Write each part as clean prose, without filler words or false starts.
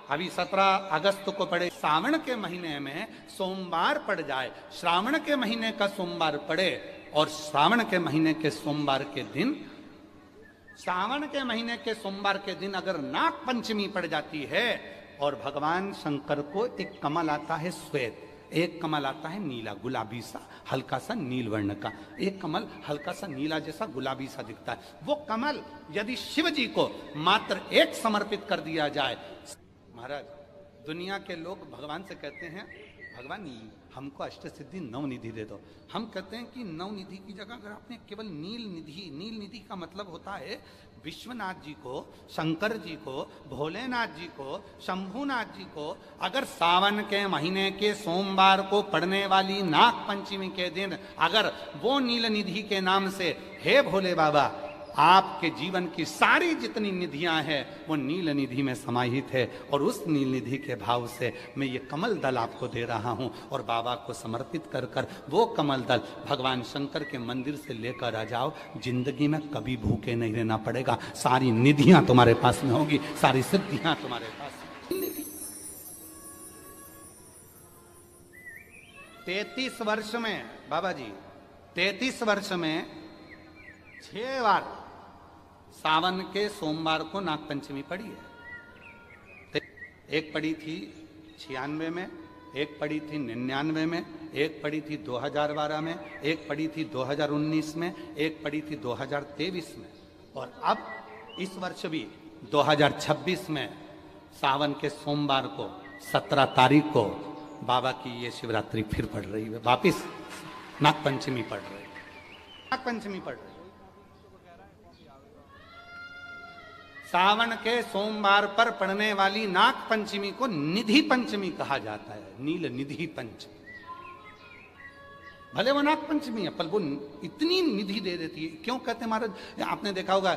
अभी 17 अगस्त को पड़े, सावन के महीने में सोमवार पड़ जाए, श्रावण के महीने का सोमवार पड़े और श्रावण के महीने के सोमवार के दिन, सावन के महीने के सोमवार के दिन अगर नाग पंचमी पड़ जाती है और भगवान शंकर को एक कमल आता है श्वेत, एक कमल आता है नीला, गुलाबी सा, हल्का सा नील वर्ण का, एक कमल हल्का सा नीला जैसा गुलाबी सा दिखता है। वो कमल यदि शिव जी को मात्र एक समर्पित कर दिया जाए, महाराज दुनिया के लोग भगवान से कहते हैं भगवान हमको अष्ट सिद्धि नव निधि दे दो। हम कहते हैं कि नव निधि की जगह अगर आपने केवल नील निधि, नील निधि का मतलब होता है विश्वनाथ जी को, शंकर जी को, भोलेनाथ जी को, शंभुनाथ जी को अगर सावन के महीने के सोमवार को पड़ने वाली नाग पंचमी के दिन अगर वो नील निधि के नाम से, हे भोले बाबा आपके जीवन की सारी जितनी निधियां हैं वो नील निधि में समाहित है और उस नील निधि के भाव से मैं ये कमल दल आपको दे रहा हूं और बाबा को समर्पित कर कर वो कमल दल भगवान शंकर के मंदिर से लेकर आ जाओ, जिंदगी में कभी भूखे नहीं रहना पड़ेगा, सारी निधियां तुम्हारे पास में होगी, सारी सिद्धियां तुम्हारे पास। 33 वर्ष में बाबा जी, 33 वर्ष में 6 बार सावन के सोमवार को नागपंचमी पड़ी है। एक पड़ी थी 96 में, एक पड़ी थी 99 में, एक पड़ी थी 2012 में, एक पड़ी थी 2019 में, एक पड़ी थी 2023 में और अब इस वर्ष भी 2026 में सावन के सोमवार को 17 तारीख को बाबा की ये शिवरात्रि फिर पड़ रही है, वापिस नागपंचमी पड़ रही है, नागपंचमी पड़ रही है। सावन के सोमवार पर पड़ने वाली नाग पंचमी को निधि पंचमी कहा जाता है, नील निधि पंचमी। भले वो नाग पंचमी है पर वो इतनी निधि दे देती है। क्यों कहते हैं महाराज, आपने देखा होगा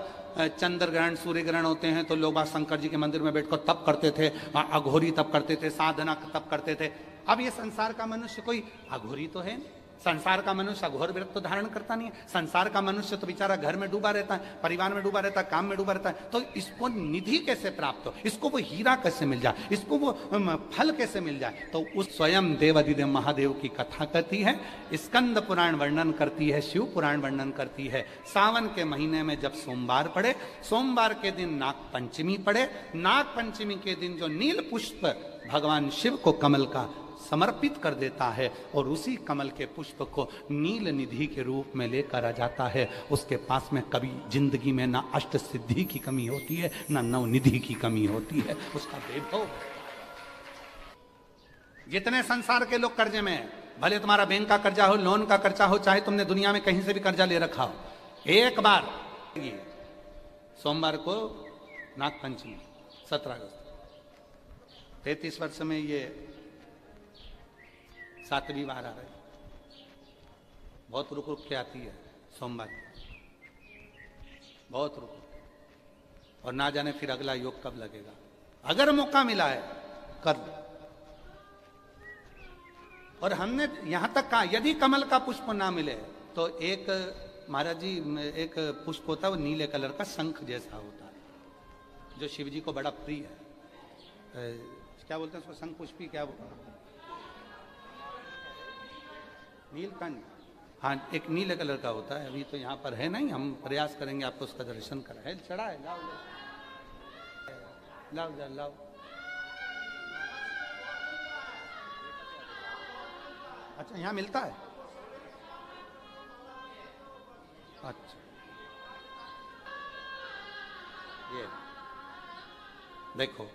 चंद्र ग्रहण सूर्य ग्रहण होते हैं तो लोग शंकर जी के मंदिर में बैठकर तप करते थे, अघोरी तप करते थे, साधना तप करते थे। अब ये संसार का मनुष्य कोई अघोरी तो है नहीं, संसार का मनुष्य अघोर व्रत तो धारण करता नहीं है, संसार का मनुष्य तो बेचारा घर में डूबा रहता है, परिवार में डूबा रहता है, काम में डूबा रहता है। तो इसको निधि कैसे प्राप्त हो, इसको वो हीरा कैसे मिल जाए, इसको वो फल कैसे मिल जाए, तो उस स्वयं देवाधिदेव महादेव की कथा करती है, स्कंद पुराण वर्णन करती है, शिव पुराण वर्णन करती है। सावन के महीने में जब सोमवार पड़े, सोमवार के दिन नाग पंचमी पड़े, नाग पंचमी के दिन जो नील पुष्प भगवान शिव को कमल का समर्पित कर देता है और उसी कमल के पुष्प को नील निधि के रूप में लेकर आ जाता है, उसके पास में कभी जिंदगी में ना अष्ट सिद्धि की कमी होती है ना नव निधि की कमी होती है, उसका वैभव। जितने संसार के लोग कर्जे में, भले तुम्हारा बैंक का कर्जा हो, लोन का कर्जा हो, चाहे तुमने दुनिया में कहीं से भी कर्जा ले रखा हो, एक बार सोमवार को नागपंचमी 17 अगस्त 33 वर्ष में ये 7वीं बार आ रही, बहुत रुक रुक के आती है सोमवार, बहुत रुक रुक, और ना जाने फिर अगला योग कब लगेगा। अगर मौका मिला है कर दो। और हमने यहां तक कहा यदि कमल का पुष्प ना मिले तो एक महाराज जी एक पुष्प होता है वो नीले कलर का शंख जैसा होता है जो शिव जी को बड़ा प्रिय है, क्या बोलते हैं उसको, शंख पुष्पी, क्या नीलकंठ, हाँ एक नीले कलर का होता है। अभी तो यहाँ पर है नहीं, हम प्रयास करेंगे आपको उसका दर्शन कराए। चढ़ा है, लाओ लाओ लाओ लाओ। अच्छा यहाँ मिलता है, अच्छा ये देखो,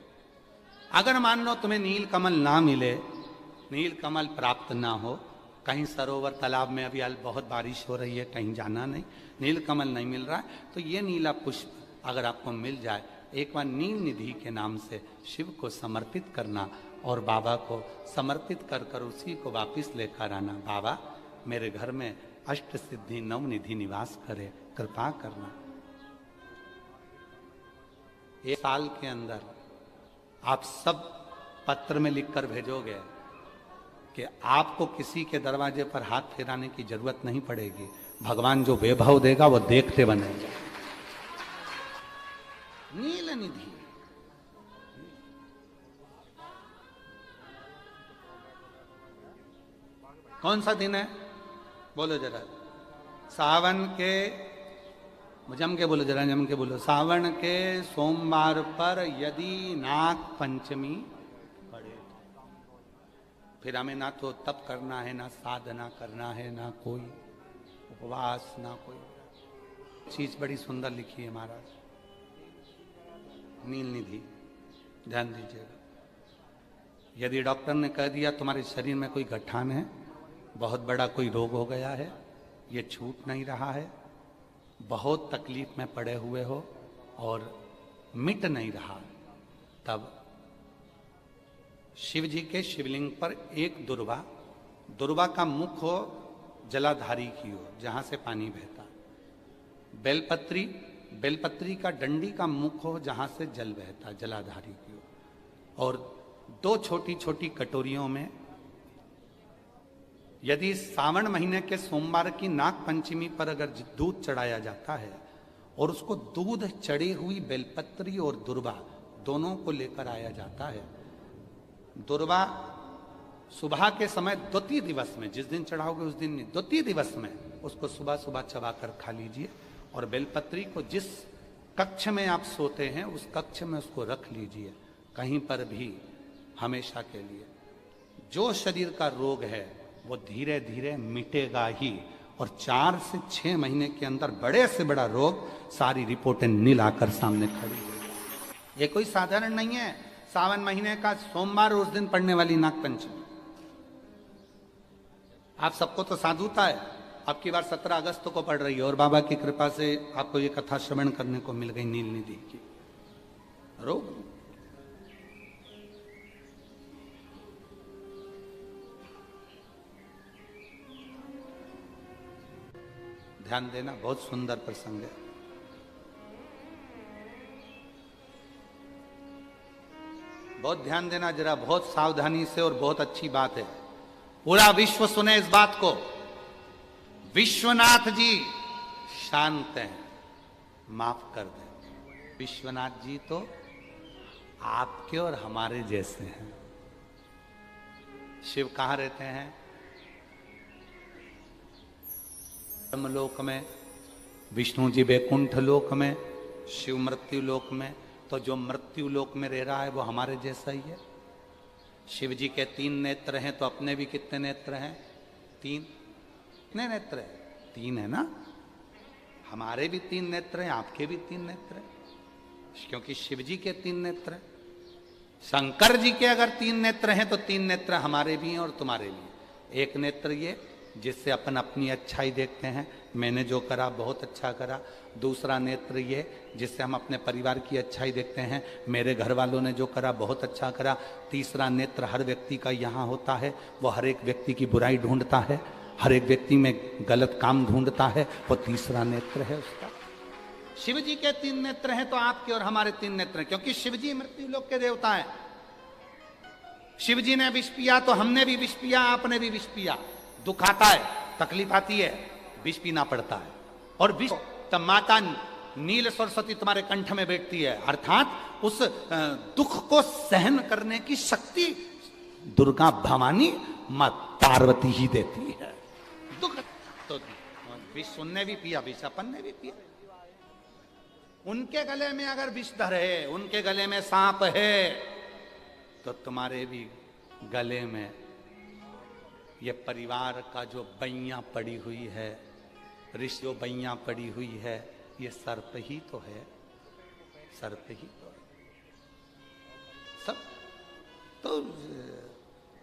अगर मान लो तुम्हें नील कमल ना मिले, नील कमल प्राप्त ना हो, कहीं सरोवर तालाब में अभी बहुत बारिश हो रही है, कहीं जाना नहीं, नील कमल नहीं मिल रहा है, तो ये नीला पुष्प अगर आपको मिल जाए, एक बार नील निधि के नाम से शिव को समर्पित करना और बाबा को समर्पित कर कर उसी को वापिस लेकर आना। बाबा मेरे घर में अष्ट सिद्धि नव निधि निवास करे, कृपा करना। एक साल के अंदर आप सब पत्र में लिखकर भेजोगे कि आपको किसी के दरवाजे पर हाथ फेराने की जरूरत नहीं पड़ेगी, भगवान जो वैभव देगा वो देखते बनेगा। नील निधि कौन सा दिन है? बोलो जरा। सावन के, जम के बोलो जरा, जम के बोलो। सावन के सोमवार पर यदि नाग पंचमी पड़े, फिर हमें ना तो तप करना है, ना साधना करना है, ना कोई उपवास, ना कोई चीज। बड़ी सुंदर लिखी है महाराज, नील निधि, ध्यान दीजिएगा। यदि डॉक्टर ने कह दिया तुम्हारे शरीर में कोई गठान है, बहुत बड़ा कोई रोग हो गया है, ये छूट नहीं रहा है, बहुत तकलीफ में पड़े हुए हो और मिट नहीं रहा, तब शिव जी के शिवलिंग पर एक दुर्वा, दुर्वा का मुख हो जलाधारी की हो जहां से पानी बहता, बेलपत्री, बेलपत्री का डंडी का मुख हो जहां से जल बहता, जलाधारी की हो। और दो छोटी छोटी कटोरियों में यदि सावन महीने के सोमवार की नाग पंचमी पर अगर दूध चढ़ाया जाता है और उसको दूध चढ़ी हुई बेलपत्री और दुर्वा दोनों को लेकर आया जाता है, दुर्वा सुबह के समय द्वितीय दिवस में, जिस दिन चढ़ाओगे उस दिन नहीं, द्वितीय दिवस में उसको सुबह सुबह चबाकर खा लीजिए। और बेलपत्री को जिस कक्ष में आप सोते हैं उस कक्ष में उसको रख लीजिए, कहीं पर भी, हमेशा के लिए। जो शरीर का रोग है वो धीरे धीरे मिटेगा ही, और 4 से 6 महीने के अंदर बड़े से बड़ा रोग सारी रिपोर्टें नील आकर सामने खड़ी होगी। ये कोई साधारण नहीं है। सावन महीने का सोमवार, उस दिन पड़ने वाली नाग पंचमी। आप सबको तो साधुता है, आपकी बार 17 अगस्त को पड़ रही है और बाबा की कृपा से आपको ये कथा श्रवण करने को मिल गई नील निधि की। रोग ध्यान देना, बहुत सुंदर प्रसंग है। बहुत ध्यान देना जरा, बहुत सावधानी से, और बहुत अच्छी बात है। पूरा विश्व सुने इस बात को। विश्वनाथ जी शांत हैं, माफ कर दें। विश्वनाथ जी तो आपके और हमारे जैसे हैं। शिव कहां रहते हैं? ब्रह्मलोक में, विष्णु जी वैकुंठ लोक में, शिव मृत्यु लोक में। तो जो मृत्यु लोक में रह रहा है वो हमारे जैसा ही है। शिव जी के 3 नेत्र हैं, तो अपने भी कितने नेत्र हैं? 3। कितने नेत्र है? 3 है ना। हमारे भी 3 नेत्र हैं, आपके भी 3 नेत्र हैं, क्योंकि शिव जी के 3 नेत्र हैं। शंकर जी के अगर 3 नेत्र हैं तो 3 नेत्र हमारे भी हैं और तुम्हारे भी। एक नेत्र ये जिससे अपन अपनी अच्छाई देखते हैं, मैंने जो करा बहुत अच्छा करा। दूसरा नेत्र ये जिससे हम अपने परिवार की अच्छाई देखते हैं, मेरे घर वालों ने जो करा बहुत अच्छा करा। तीसरा नेत्र हर व्यक्ति का यहाँ होता है, वो हर एक व्यक्ति की बुराई ढूंढता है, हर एक व्यक्ति में गलत काम ढूंढता है, वो तीसरा नेत्र है उसका। शिव जी के 3 नेत्र हैं तो आपके और हमारे 3 नेत्र हैं, क्योंकि शिव जी मृत्यु लोक के देवता हैं। शिव जी ने विष पिया तो हमने भी विष पिया, आपने भी विष पिया। दुख आता है, तकलीफ आती है, विष पीना पड़ता है। और विष तब माता नील सरस्वती तुम्हारे कंठ में बैठती है, अर्थात उस दुख को सहन करने की शक्ति दुर्गा भवानी मां पार्वती ही देती है। दुख तो विष सुनने भी पिया, विष अपन ने भी पिया। उनके गले में अगर विषधर है, उनके गले में सांप है, तो तुम्हारे भी गले में ये परिवार का जो बैया पड़ी हुई है, ऋषियों बैया पड़ी हुई है, ये सर्प ही तो है, सर्प ही तो है। सब तो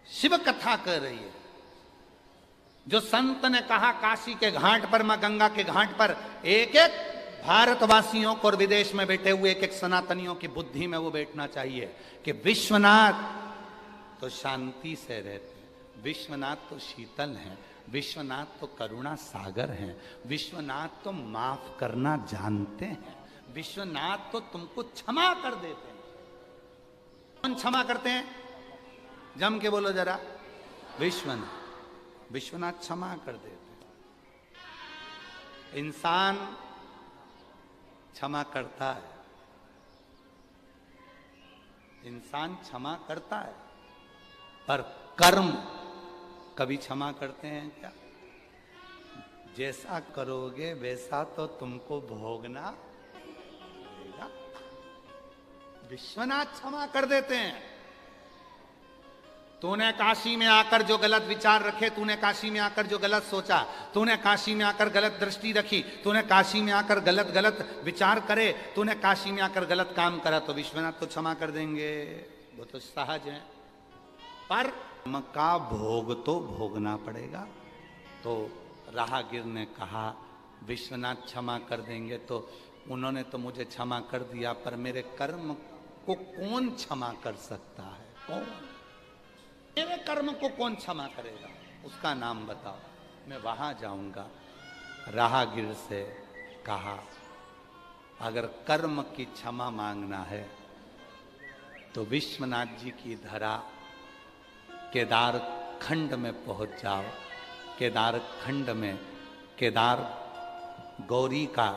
शिव कथा कर रही है। जो संत ने कहा काशी के घाट पर, मां गंगा के घाट पर, एक एक भारतवासियों को और विदेश में बैठे हुए एक एक सनातनियों की बुद्धि में वो बैठना चाहिए कि विश्वनाथ तो शांति से रहते हैं, विश्वनाथ तो शीतल हैं, विश्वनाथ तो करुणा सागर हैं, विश्वनाथ तो माफ करना जानते हैं, विश्वनाथ तो तुमको क्षमा कर देते हैं। कौन क्षमा करते हैं? जम के बोलो जरा। विश्वनाथ, विश्वनाथ क्षमा कर देते हैं। इंसान क्षमा करता है, इंसान क्षमा करता है, पर कर्म कभी क्षमा करते हैं क्या? जैसा करोगे वैसा तो तुमको भोगना पड़ेगा। विश्वनाथ क्षमा कर देते हैं। तूने काशी में आकर जो गलत विचार रखे, तूने काशी में आकर जो गलत सोचा, तूने काशी में आकर गलत दृष्टि रखी, तूने काशी में आकर गलत गलत विचार करे, तूने काशी में आकर गलत काम करा, तो विश्वनाथ तो क्षमा कर देंगे, वो तो सहज है। पर कर्म का भोग तो भोगना पड़ेगा। तो राहगीर ने कहा विश्वनाथ क्षमा कर देंगे, तो उन्होंने तो मुझे क्षमा कर दिया, पर मेरे कर्म को कौन क्षमा कर सकता है? कौन? मेरे कर्म को कौन क्षमा करेगा? उसका नाम बताओ, मैं वहां जाऊंगा। राहगीर से कहा अगर कर्म की क्षमा मांगना है तो विश्वनाथ जी की धरा केदार खंड में पहुंच जाओ। केदार खंड में केदार गौरी का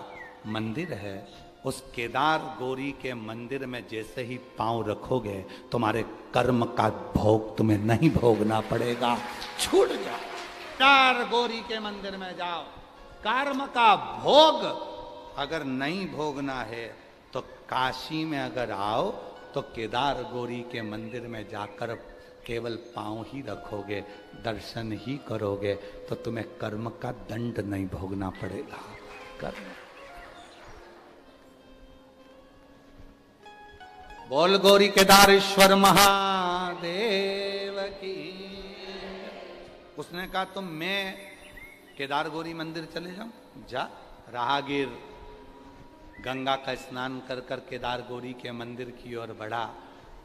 मंदिर है। उस केदार गौरी के मंदिर में जैसे ही पांव रखोगे तुम्हारे कर्म का भोग तुम्हें नहीं भोगना पड़ेगा, छूट जाओ। केदार गौरी के मंदिर में जाओ। कर्म का भोग अगर नहीं भोगना है तो काशी में अगर आओ तो केदार गौरी के मंदिर में जाकर केवल पांव ही रखोगे, दर्शन ही करोगे, तो तुम्हें कर्म का दंड नहीं भोगना पड़ेगा। कर्म बोल गौरी केदारेश्वर महादेव की। उसने कहा तुम मैं केदार गौरी मंदिर चले जाऊं? जा। राहगीर गंगा का स्नान कर कर केदार गौरी के मंदिर की ओर बढ़ा।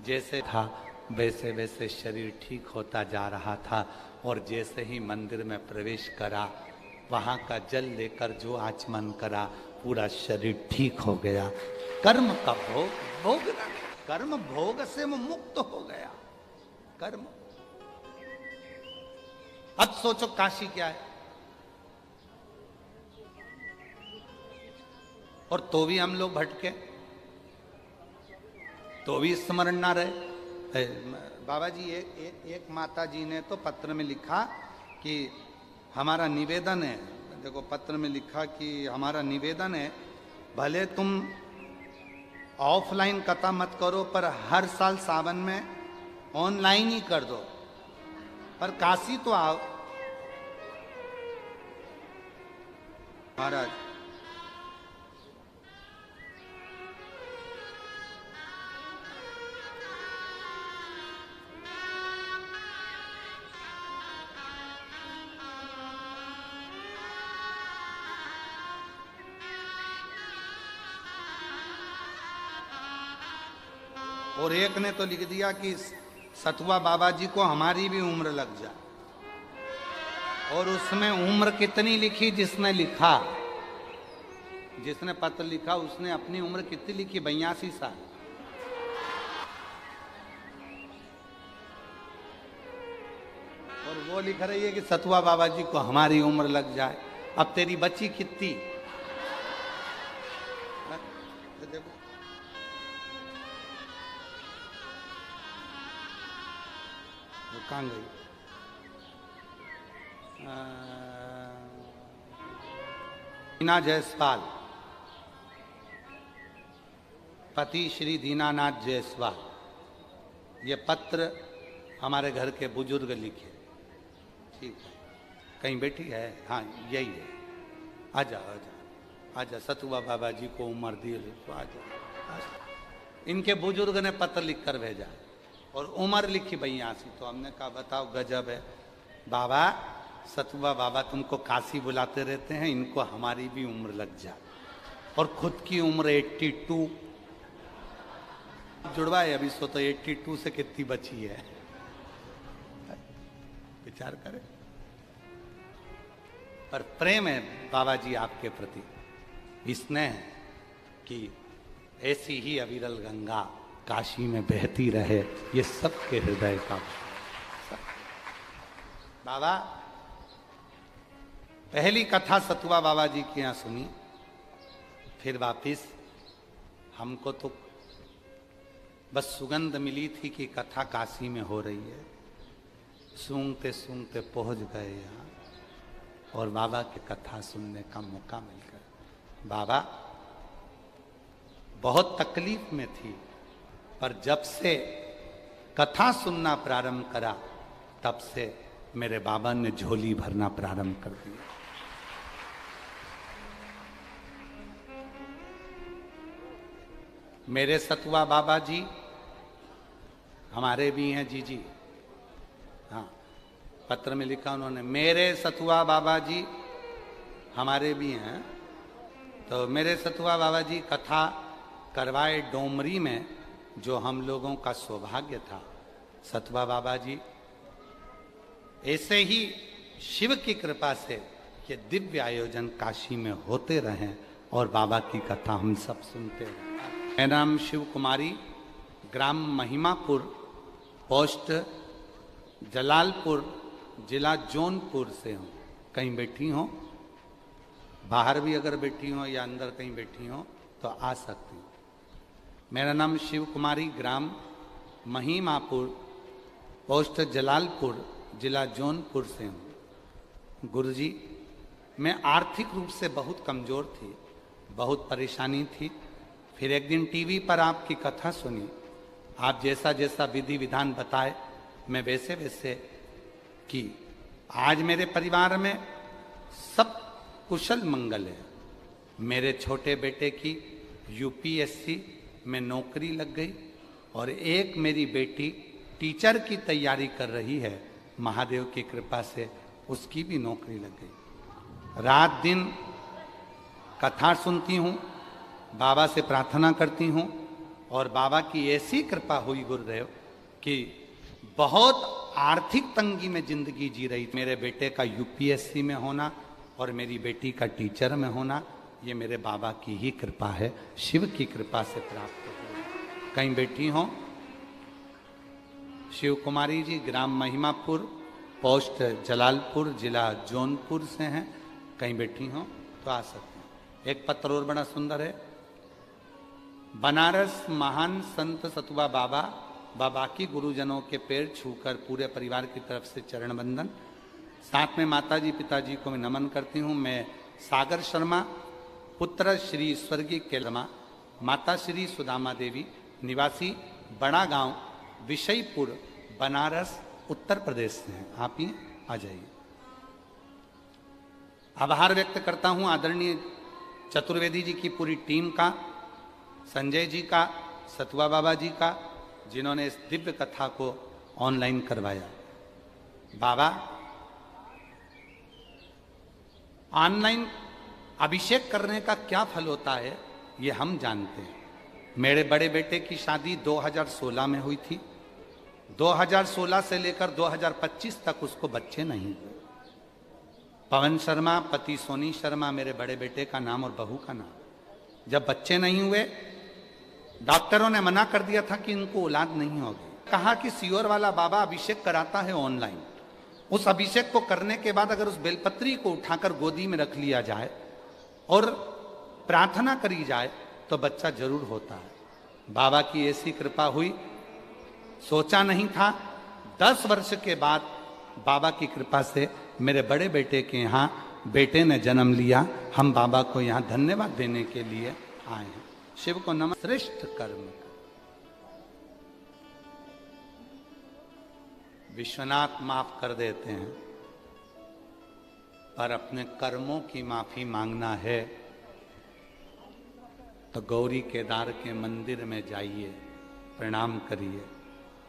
जैसे था वैसे वैसे शरीर ठीक होता जा रहा था, और जैसे ही मंदिर में प्रवेश करा वहां का जल लेकर जो आचमन करा पूरा शरीर ठीक हो गया। कर्म का भोग भोगना, कर्म भोग से वो मुक्त हो गया। कर्म। अब सोचो काशी क्या है, और तो भी हम लोग भटके, तो भी स्मरण ना रहे। बाबा जी एक माता जी ने तो पत्र में लिखा कि हमारा निवेदन है, देखो पत्र में लिखा कि हमारा निवेदन है भले तुम ऑफलाइन कथा मत करो पर हर साल सावन में ऑनलाइन ही कर दो, पर काशी तो आओ। महाराज और एक ने तो लिख दिया कि सतुआ बाबा जी को हमारी भी उम्र लग जाए, और उसमें उम्र कितनी लिखी जिसने लिखा, जिसने पत्र लिखा उसने अपनी उम्र कितनी लिखी? 82 साल। और वो लिख रही है कि सतुआ बाबा जी को हमारी उम्र लग जाए। अब तेरी बच्ची कितनी? देखो कहाँ गई? दीना जायसवाल, पति श्री दीनानाथ जायसवाल। ये पत्र हमारे घर के बुजुर्ग लिखे। ठीक है, कहीं बैठी है? हाँ यही है। आजा आजा आजा, सतुआ बाबा जी को उम्र दी तो आजा। इनके बुजुर्ग ने पत्र लिख कर भेजा और उम्र लिखी 82। तो हमने कहा बताओ गजब है बाबा, सतुआ बाबा तुमको काशी बुलाते रहते हैं, इनको हमारी भी उम्र लग जाए। और खुद की उम्र 82 जुड़वा है अभी। सो तो 82 से कितनी बची है, विचार करें। पर प्रेम है बाबा जी आपके प्रति, स्नेह कि ऐसी ही अविरल गंगा काशी में बहती रहे, ये सबके हृदय का। बाबा पहली कथा सतुआ बाबा जी के यहाँ सुनी, फिर वापिस हमको तो बस सुगंध मिली थी कि कथा काशी में हो रही है। सूंघते सूंघते पहुंच गए यहाँ और बाबा की कथा सुनने का मौका मिल गया। बाबा बहुत तकलीफ में थी, पर जब से कथा सुनना प्रारंभ करा तब से मेरे बाबा ने झोली भरना प्रारंभ कर दिया। मेरे सतुआ बाबा जी हमारे भी हैं जी, हाँ, पत्र में लिखा उन्होंने, मेरे सतुआ बाबा जी हमारे भी हैं। तो मेरे सतुआ बाबा जी कथा करवाए डोमरी में, जो हम लोगों का सौभाग्य था। सतुआ बाबा जी ऐसे ही शिव की कृपा से ये दिव्य आयोजन काशी में होते रहें और बाबा की कथा हम सब सुनते रहें। मेरा नाम शिव कुमारी, ग्राम महिमापुर, पोस्ट जलालपुर, जिला जौनपुर से हूँ। कहीं बैठी हो, बाहर भी अगर बैठी हो या अंदर कहीं बैठी हो तो आ सकती हूँ। मेरा नाम शिव कुमारी, ग्राम महिमापुर, पोस्ट जलालपुर, जिला जौनपुर से हूँ। गुरुजी, मैं आर्थिक रूप से बहुत कमज़ोर थी, बहुत परेशानी थी। फिर एक दिन टीवी पर आपकी कथा सुनी, आप जैसा जैसा विधि विधान बताए मैं वैसे वैसे की। आज मेरे परिवार में सब कुशल मंगल है। मेरे छोटे बेटे की यूपीएससी में नौकरी लग गई और एक मेरी बेटी टीचर की तैयारी कर रही है। महादेव की कृपा से उसकी भी नौकरी लग गई। रात दिन कथा सुनती हूँ, बाबा से प्रार्थना करती हूँ और बाबा की ऐसी कृपा हुई गुरुदेव कि बहुत आर्थिक तंगी में जिंदगी जी रही। मेरे बेटे का यूपीएससी में होना और मेरी बेटी का टीचर में होना, ये मेरे बाबा की ही कृपा है, शिव की कृपा से प्राप्त हुआ। कहीं बैठी हो, शिव कुमारी जी, ग्राम महिमापुर, पोस्ट जलालपुर, जिला जौनपुर से हैं। कहीं बैठी हो तो आ सकते हैं। एक पत्र और बड़ा सुंदर है। बनारस महान संत सतुआ बाबा, बाबा की गुरुजनों के पैर छूकर पूरे परिवार की तरफ से चरण बंदन। साथ में माताजी पिताजी को मैं नमन करती हूँ। मैं सागर शर्मा, पुत्र श्री स्वर्गीय केलमा, माता श्री सुदामा देवी, निवासी बड़ा गांव, विषयपुर, बनारस, उत्तर प्रदेश से हैं। आप ही आ जाइए। आभार व्यक्त करता हूँ आदरणीय चतुर्वेदी जी की पूरी टीम का, संजय जी का, सतुआ बाबा जी का, जिन्होंने इस दिव्य कथा को ऑनलाइन करवाया। बाबा, ऑनलाइन अभिषेक करने का क्या फल होता है ये हम जानते हैं। मेरे बड़े बेटे की शादी 2016 में हुई थी। 2016 से लेकर 2025 तक उसको बच्चे नहीं हुए। पवन शर्मा, पति सोनी शर्मा मेरे बड़े बेटे का नाम और बहू का नाम। जब बच्चे नहीं हुए, डॉक्टरों ने मना कर दिया था कि इनको औलाद नहीं होगी। कहा कि सियोर वाला बाबा अभिषेक कराता है ऑनलाइन। उस अभिषेक को करने के बाद अगर उस बेलपत्री को उठाकर गोदी में रख लिया जाए और प्रार्थना करी जाए तो बच्चा जरूर होता है। बाबा की ऐसी कृपा हुई, सोचा नहीं था। 10 वर्ष के बाद बाबा की कृपा से मेरे बड़े बेटे के यहाँ बेटे ने जन्म लिया। हम बाबा को यहाँ धन्यवाद देने के लिए आए हैं। शिव को नमः। श्रेष्ठ कर्म विश्वनाथ माफ कर देते हैं, पर अपने कर्मों की माफी मांगना है तो गौरी केदार के मंदिर में जाइए, प्रणाम करिए,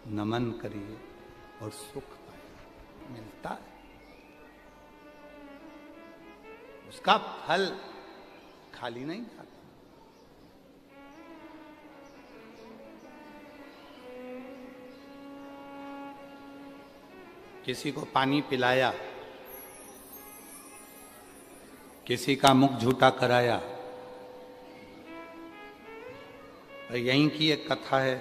नमन करिए और सुख पाइए। मिलता है, उसका फल खाली नहीं जाता। किसी को पानी पिलाया, किसी का मुख झूठा कराया। यहीं की एक कथा है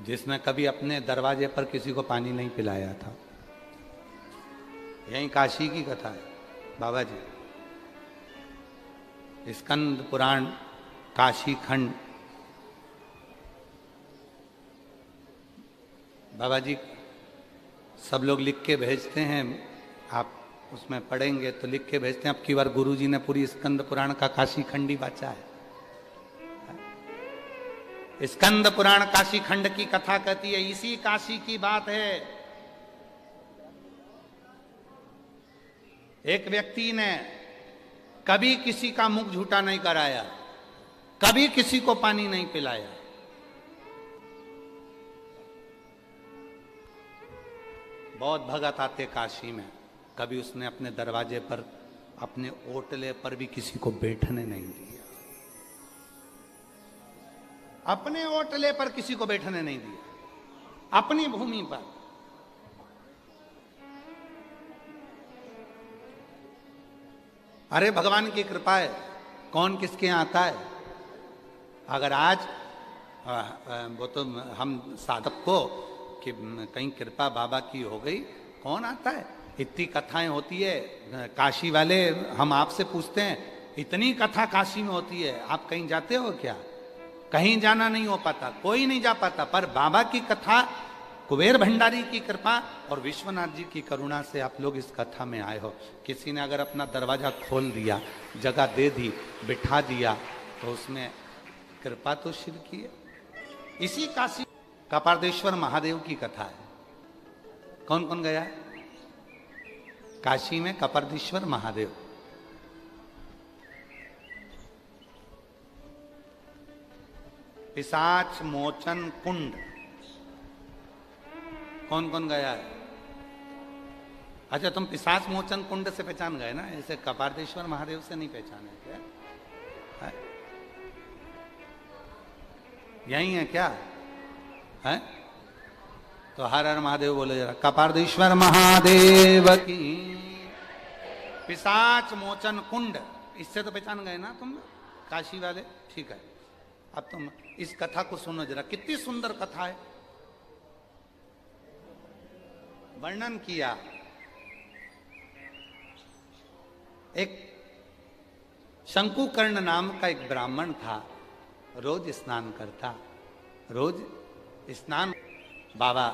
जिसने कभी अपने दरवाजे पर किसी को पानी नहीं पिलाया था। यहीं काशी की कथा है बाबा जी। स्कंद पुराण, काशी खंड, बाबा जी सब लोग लिख के भेजते हैं, आप उसमें पढ़ेंगे तो लिख के भेजते हैं। अब की बार गुरु जी ने पूरी स्कंद पुराण का काशी खंडी बाचा है। स्कंद पुराण काशी खंड की कथा कहती है, इसी काशी की बात है। एक व्यक्ति ने कभी किसी का मुख झूठा नहीं कराया, कभी किसी को पानी नहीं पिलाया। बहुत भगत आते काशी में, कभी उसने अपने दरवाजे पर, अपने ओटले पर भी किसी को बैठने नहीं दिया। अपने ओटले पर किसी को बैठने नहीं दिया, अपनी भूमि पर। अरे भगवान की कृपा है, कौन किसके यहाँ आता है। अगर आज वो तो हम साधक को कि कहीं कृपा बाबा की हो गई, कौन आता है। इतनी कथाएं होती है, काशी वाले हम आपसे पूछते हैं, इतनी कथा काशी में होती है, आप कहीं जाते हो क्या। कहीं जाना नहीं हो पाता, कोई नहीं जा पाता, पर बाबा की कथा, कुबेर भंडारी की कृपा और विश्वनाथ जी की करुणा से आप लोग इस कथा में आए हो। किसी ने अगर अपना दरवाजा खोल दिया, जगह दे दी, बिठा दिया, तो उसमें कृपा तो शिव की है। इसी काशी कपारदेश्वर महादेव की कथा है। कौन कौन गया है काशी में कपारदेश्वर महादेव। पिशाच मोचन कुंड, कौन कौन गया है। अच्छा, तुम पिशाच मोचन कुंड से पहचान गए ना, ऐसे कपारदेश्वर महादेव से नहीं पहचाने क्या है? यही है क्या है? तो हर हर महादेव बोले जरा, कपारदेश्वर महादेव की। पिशाच मोचन कुंड, इससे तो पहचान गए ना तुम काशी वाले, ठीक है। अब तुम इस कथा को सुनो जरा, कितनी सुंदर कथा है। वर्णन किया, एक शंकुकर्ण नाम का एक ब्राह्मण था, रोज स्नान करता, रोज स्नान, बाबा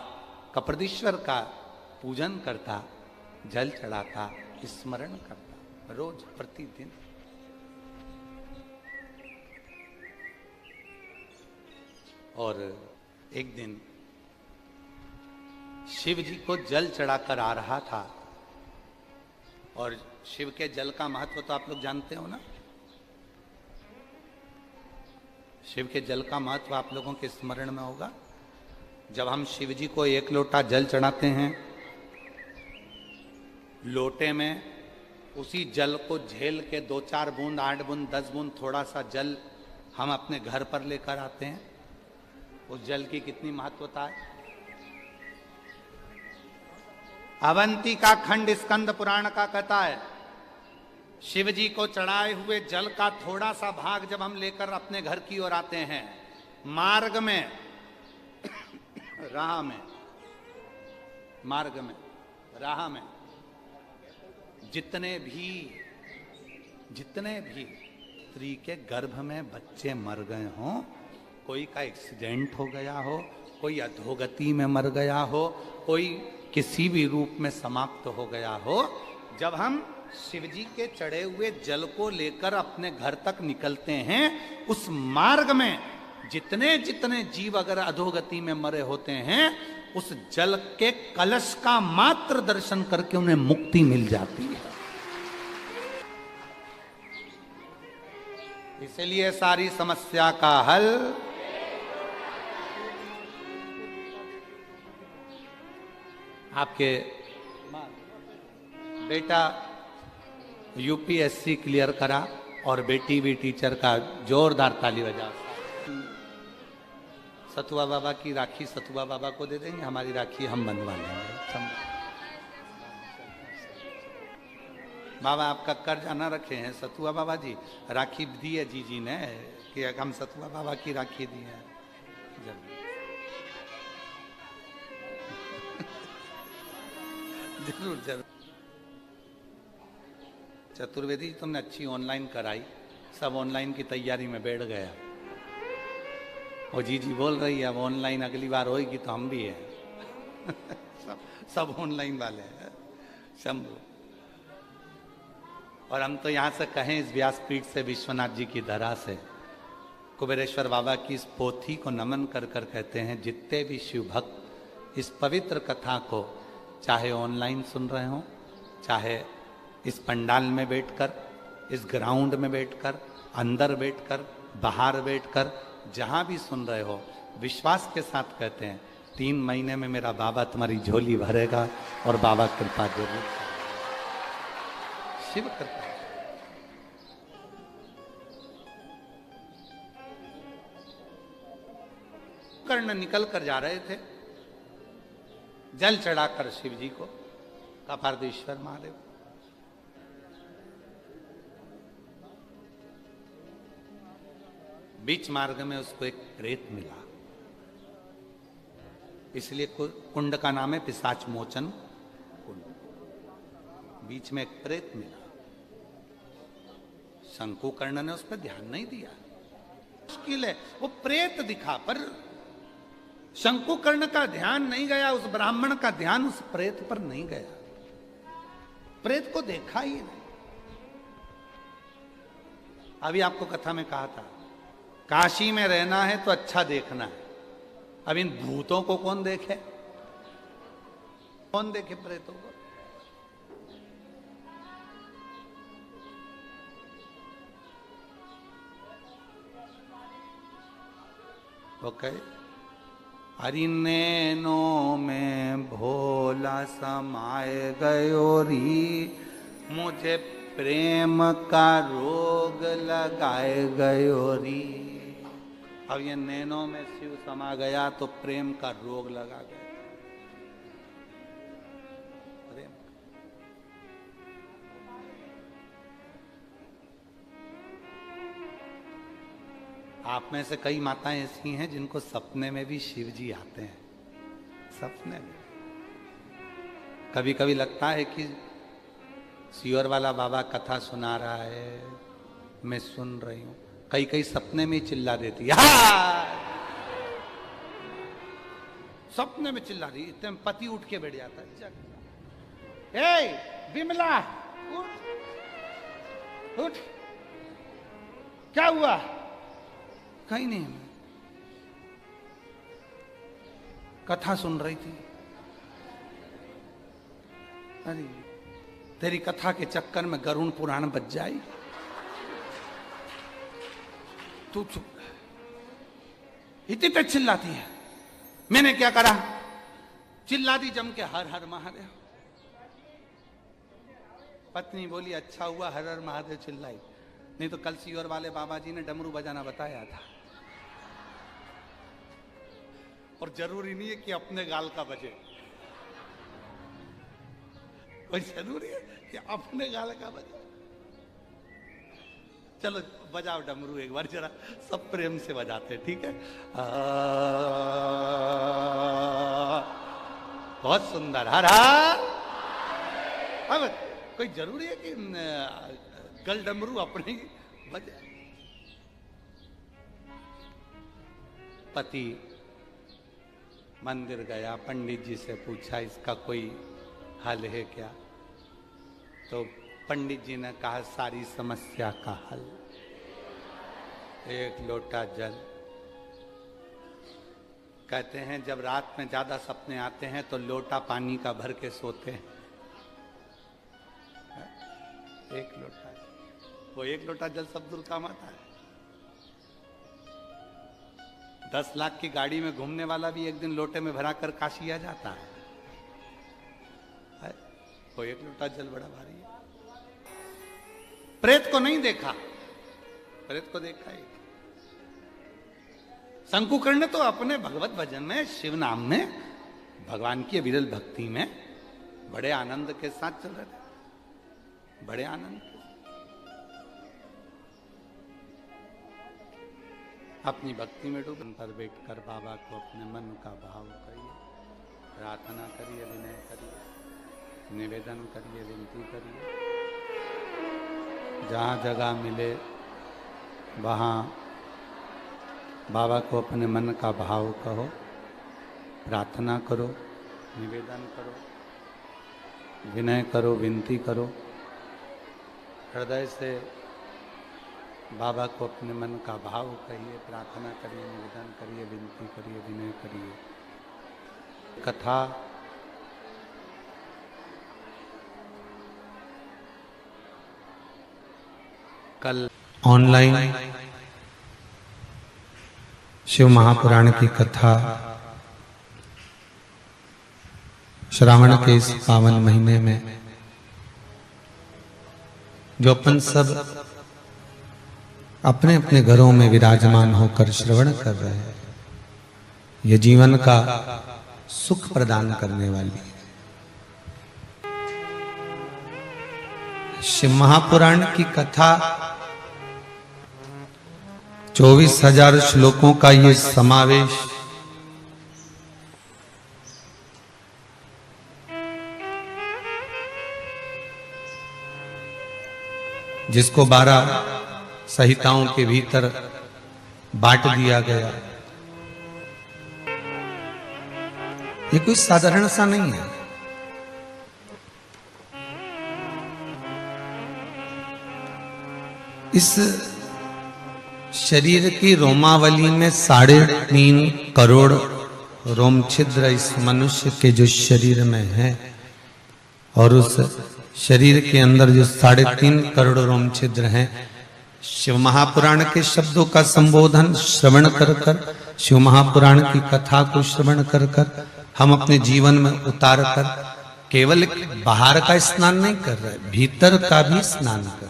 कपारदेश्वर का पूजन करता, जल चढ़ाता, स्मरण करता, रोज प्रतिदिन। और एक दिन शिव जी को जल चढ़ाकर आ रहा था, और शिव के जल का महत्व तो आप लोग जानते हो ना। शिव के जल का महत्व आप लोगों के स्मरण में होगा। जब हम शिव जी को एक लोटा जल चढ़ाते हैं, लोटे में उसी जल को झेल के 2-4 बूंद, 8 बूंद, 10 बूंद, थोड़ा सा जल हम अपने घर पर लेकर आते हैं। उस जल की कितनी महत्वता है। अवंतिका खंड स्कंद पुराण का कहता है, शिव जी को चढ़ाए हुए जल का थोड़ा सा भाग जब हम लेकर अपने घर की ओर आते हैं, मार्ग में, राह में, मार्ग में, राह में जितने भी स्त्री के गर्भ में बच्चे मर गए हों, कोई का एक्सीडेंट हो गया हो, कोई अधोगति में मर गया हो, कोई किसी भी रूप में समाप्त हो गया हो, जब हम शिव जी के चढ़े हुए जल को लेकर अपने घर तक निकलते हैं, उस मार्ग में जितने जितने जीव अगर अधोगति में मरे होते हैं, उस जल के कलश का मात्र दर्शन करके उन्हें मुक्ति मिल जाती है। इसलिए सारी समस्या का हल आपके बेटा यूपीएससी क्लियर करा और बेटी भी टीचर का, जोरदार ताली बजाओ। सतुआ बाबा की राखी सतुआ बाबा को दे देंगे, हमारी राखी हम बनवा लेंगे। बाबा आपका कर्जा ना रखे हैं सतुआ बाबा जी, राखी दी है जी ने कि हम सतुआ बाबा की राखी दी है। जरूर जरूर। चतुर्वेदी तुमने अच्छी ऑनलाइन कराई, सब ऑनलाइन की तैयारी में बैठ गया। और जी बोल रही है अब ऑनलाइन अगली बार होगी तो हम भी है। सब ऑनलाइन वाले हैं शंभु। और हम तो यहां से कहें इस व्यासपीठ से, विश्वनाथ जी की धरा से, कुबेरेश्वर बाबा की इस पोथी को नमन कर कर कहते हैं, जितने भी शिव भक्त इस पवित्र कथा को चाहे ऑनलाइन सुन रहे हो, चाहे इस पंडाल में बैठकर, इस ग्राउंड में बैठकर, अंदर बैठकर, बाहर बैठकर, जहां भी सुन रहे हो, विश्वास के साथ कहते हैं 3 महीने में मेरा बाबा तुम्हारी झोली भरेगा और बाबा कृपा जरूर, शिव कृपा। कर्ण निकल कर जा रहे थे जल चढ़ाकर शिव जी को, कपार्धेश्वर महादेव। बीच मार्ग में उसको एक प्रेत मिला, इसलिए कुंड का नाम है पिशाच मोचन कुंड। बीच में एक प्रेत मिला, शंकुकर्ण ने उस पर ध्यान नहीं दिया। मुश्किल है, वो प्रेत दिखा पर शंकुकर्ण का ध्यान नहीं गया, उस ब्राह्मण का ध्यान उस प्रेत पर नहीं गया, प्रेत को देखा ही नहीं। अभी आपको कथा में कहा था, काशी में रहना है तो अच्छा देखना है। अब इन भूतों को कौन देखे, कौन देखे प्रेतों को? ओके, हरि नैनों में भोला समाए गयो री, मुझे प्रेम का रोग लगाए गयो री। अब ये नैनों में शिव समा गया तो प्रेम का रोग लगा गया। प्रेम, आप में से कई माताएं ऐसी हैं जिनको सपने में भी शिव जी आते हैं, सपने में। कभी कभी लगता है कि सियोर वाला बाबा कथा सुना रहा है, मैं सुन रही हूं, कई कई सपने में चिल्ला देती है, सपने में चिल्ला रही, इतने में पति उठ के बैठ जाता है, ए विमला उठ उठ, क्या हुआ? कहीं नहीं, कथा सुन रही थी। अरे तेरी कथा के चक्कर में गरुण पुराण बच जाए, तू चुप। इतनी तक चिल्लाती है, मैंने क्या करा? चिल्ला दी जम के, हर हर महादेव। पत्नी बोली अच्छा हुआ हर हर महादेव चिल्लाई, नहीं तो कल सियोर वाले बाबा जी ने डमरू बजाना बताया था। और जरूरी नहीं है कि अपने गाल का बजे, कोई जरूरी है कि अपने गाल का बजे। चलो बजाओ डमरू एक बार जरा, सब प्रेम से बजाते, ठीक है? बहुत सुंदर, हर हर। अब कोई जरूरी है कि गल डमरू अपने ही बजे। पति मंदिर गया, पंडित जी से पूछा इसका कोई हल है क्या? तो पंडित जी ने कहा सारी समस्या का हल, एक लोटा जल। कहते हैं जब रात में ज्यादा सपने आते हैं तो लोटा पानी का भर के सोते हैं, एक लोटा, वो एक लोटा जल सब दूर काम आता है। 10 लाख की गाड़ी में घूमने वाला भी एक दिन लोटे में भरा कर काशी आ जाता है। वो एक लोटा जल बड़ा भारी है। प्रेत को नहीं देखा, प्रेत को देखा ही। शंकुकर्ण तो अपने भगवत भजन में, शिव नाम में, भगवान की विरल भक्ति में बड़े आनंद के साथ चल रहे थे, बड़े आनंद के। अपनी भक्ति में डूब पर बैठकर बाबा को अपने मन का भाव करिए, प्रार्थना करिए, विनय करिए, निवेदन करिए, विनती करिए। जहाँ जगह मिले वहाँ बाबा को अपने मन का भाव कहो, प्रार्थना करो, निवेदन करो, विनय करो, विनती करो, हृदय से बाबा को अपने मन का भाव कहिए, प्रार्थना करिए, निवेदन करिए, विनती करिए, विनय करिए। कथा कल ऑनलाइन शिव महापुराण की कथा श्रावण के इस पावन महीने में जो अपन सब अपने अपने घरों में विराजमान होकर श्रवण कर रहे हैं, ये जीवन का सुख प्रदान करने वाली है। शिव महापुराण की कथा 24,000 श्लोकों का ये समावेश जिसको 12 संहिताओं के भीतर बांट दिया गया, ये कोई साधारण सा नहीं है। इस शरीर की रोमावली में 3.5 करोड़ रोम छिद्र इस मनुष्य के जो शरीर में है, और उस शरीर के अंदर जो 3.5 करोड़ रोम छिद्र हैं, शिव महापुराण के शब्दों का संबोधन श्रवण कर कर, शिव महापुराण की कथा को श्रवण कर कर हम अपने जीवन में उतार कर केवल बाहर का स्नान नहीं कर रहे, भीतर का भी स्नान कर,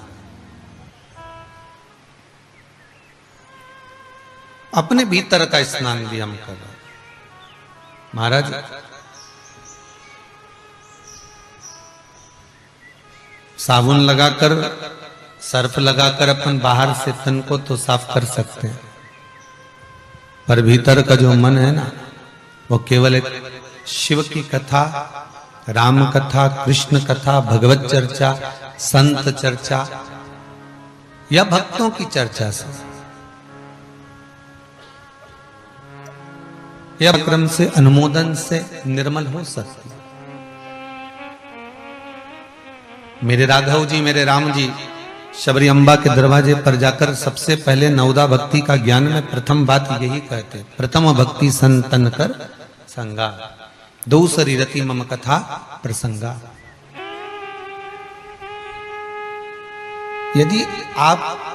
अपने भीतर का स्नान भी हम कर रहे। महाराज साबुन लगाकर, सर्फ लगाकर अपन बाहर से तन को तो साफ कर सकते हैं, पर भीतर का जो मन है ना, वो केवल एक शिव की कथा, राम कथा, कृष्ण कथा, भगवत चर्चा, संत चर्चा या भक्तों की चर्चा से या क्रम से, अनुमोदन से निर्मल हो सकती। मेरे राघव जी, मेरे राम जी शबरी अम्बा के दरवाजे पर जाकर सबसे पहले नवदा भक्ति का ज्ञान में प्रथम बात यही कहते, प्रथम भक्ति संतन कर संगा, दूसरी रति मम कथा प्रसंगा। यदि आप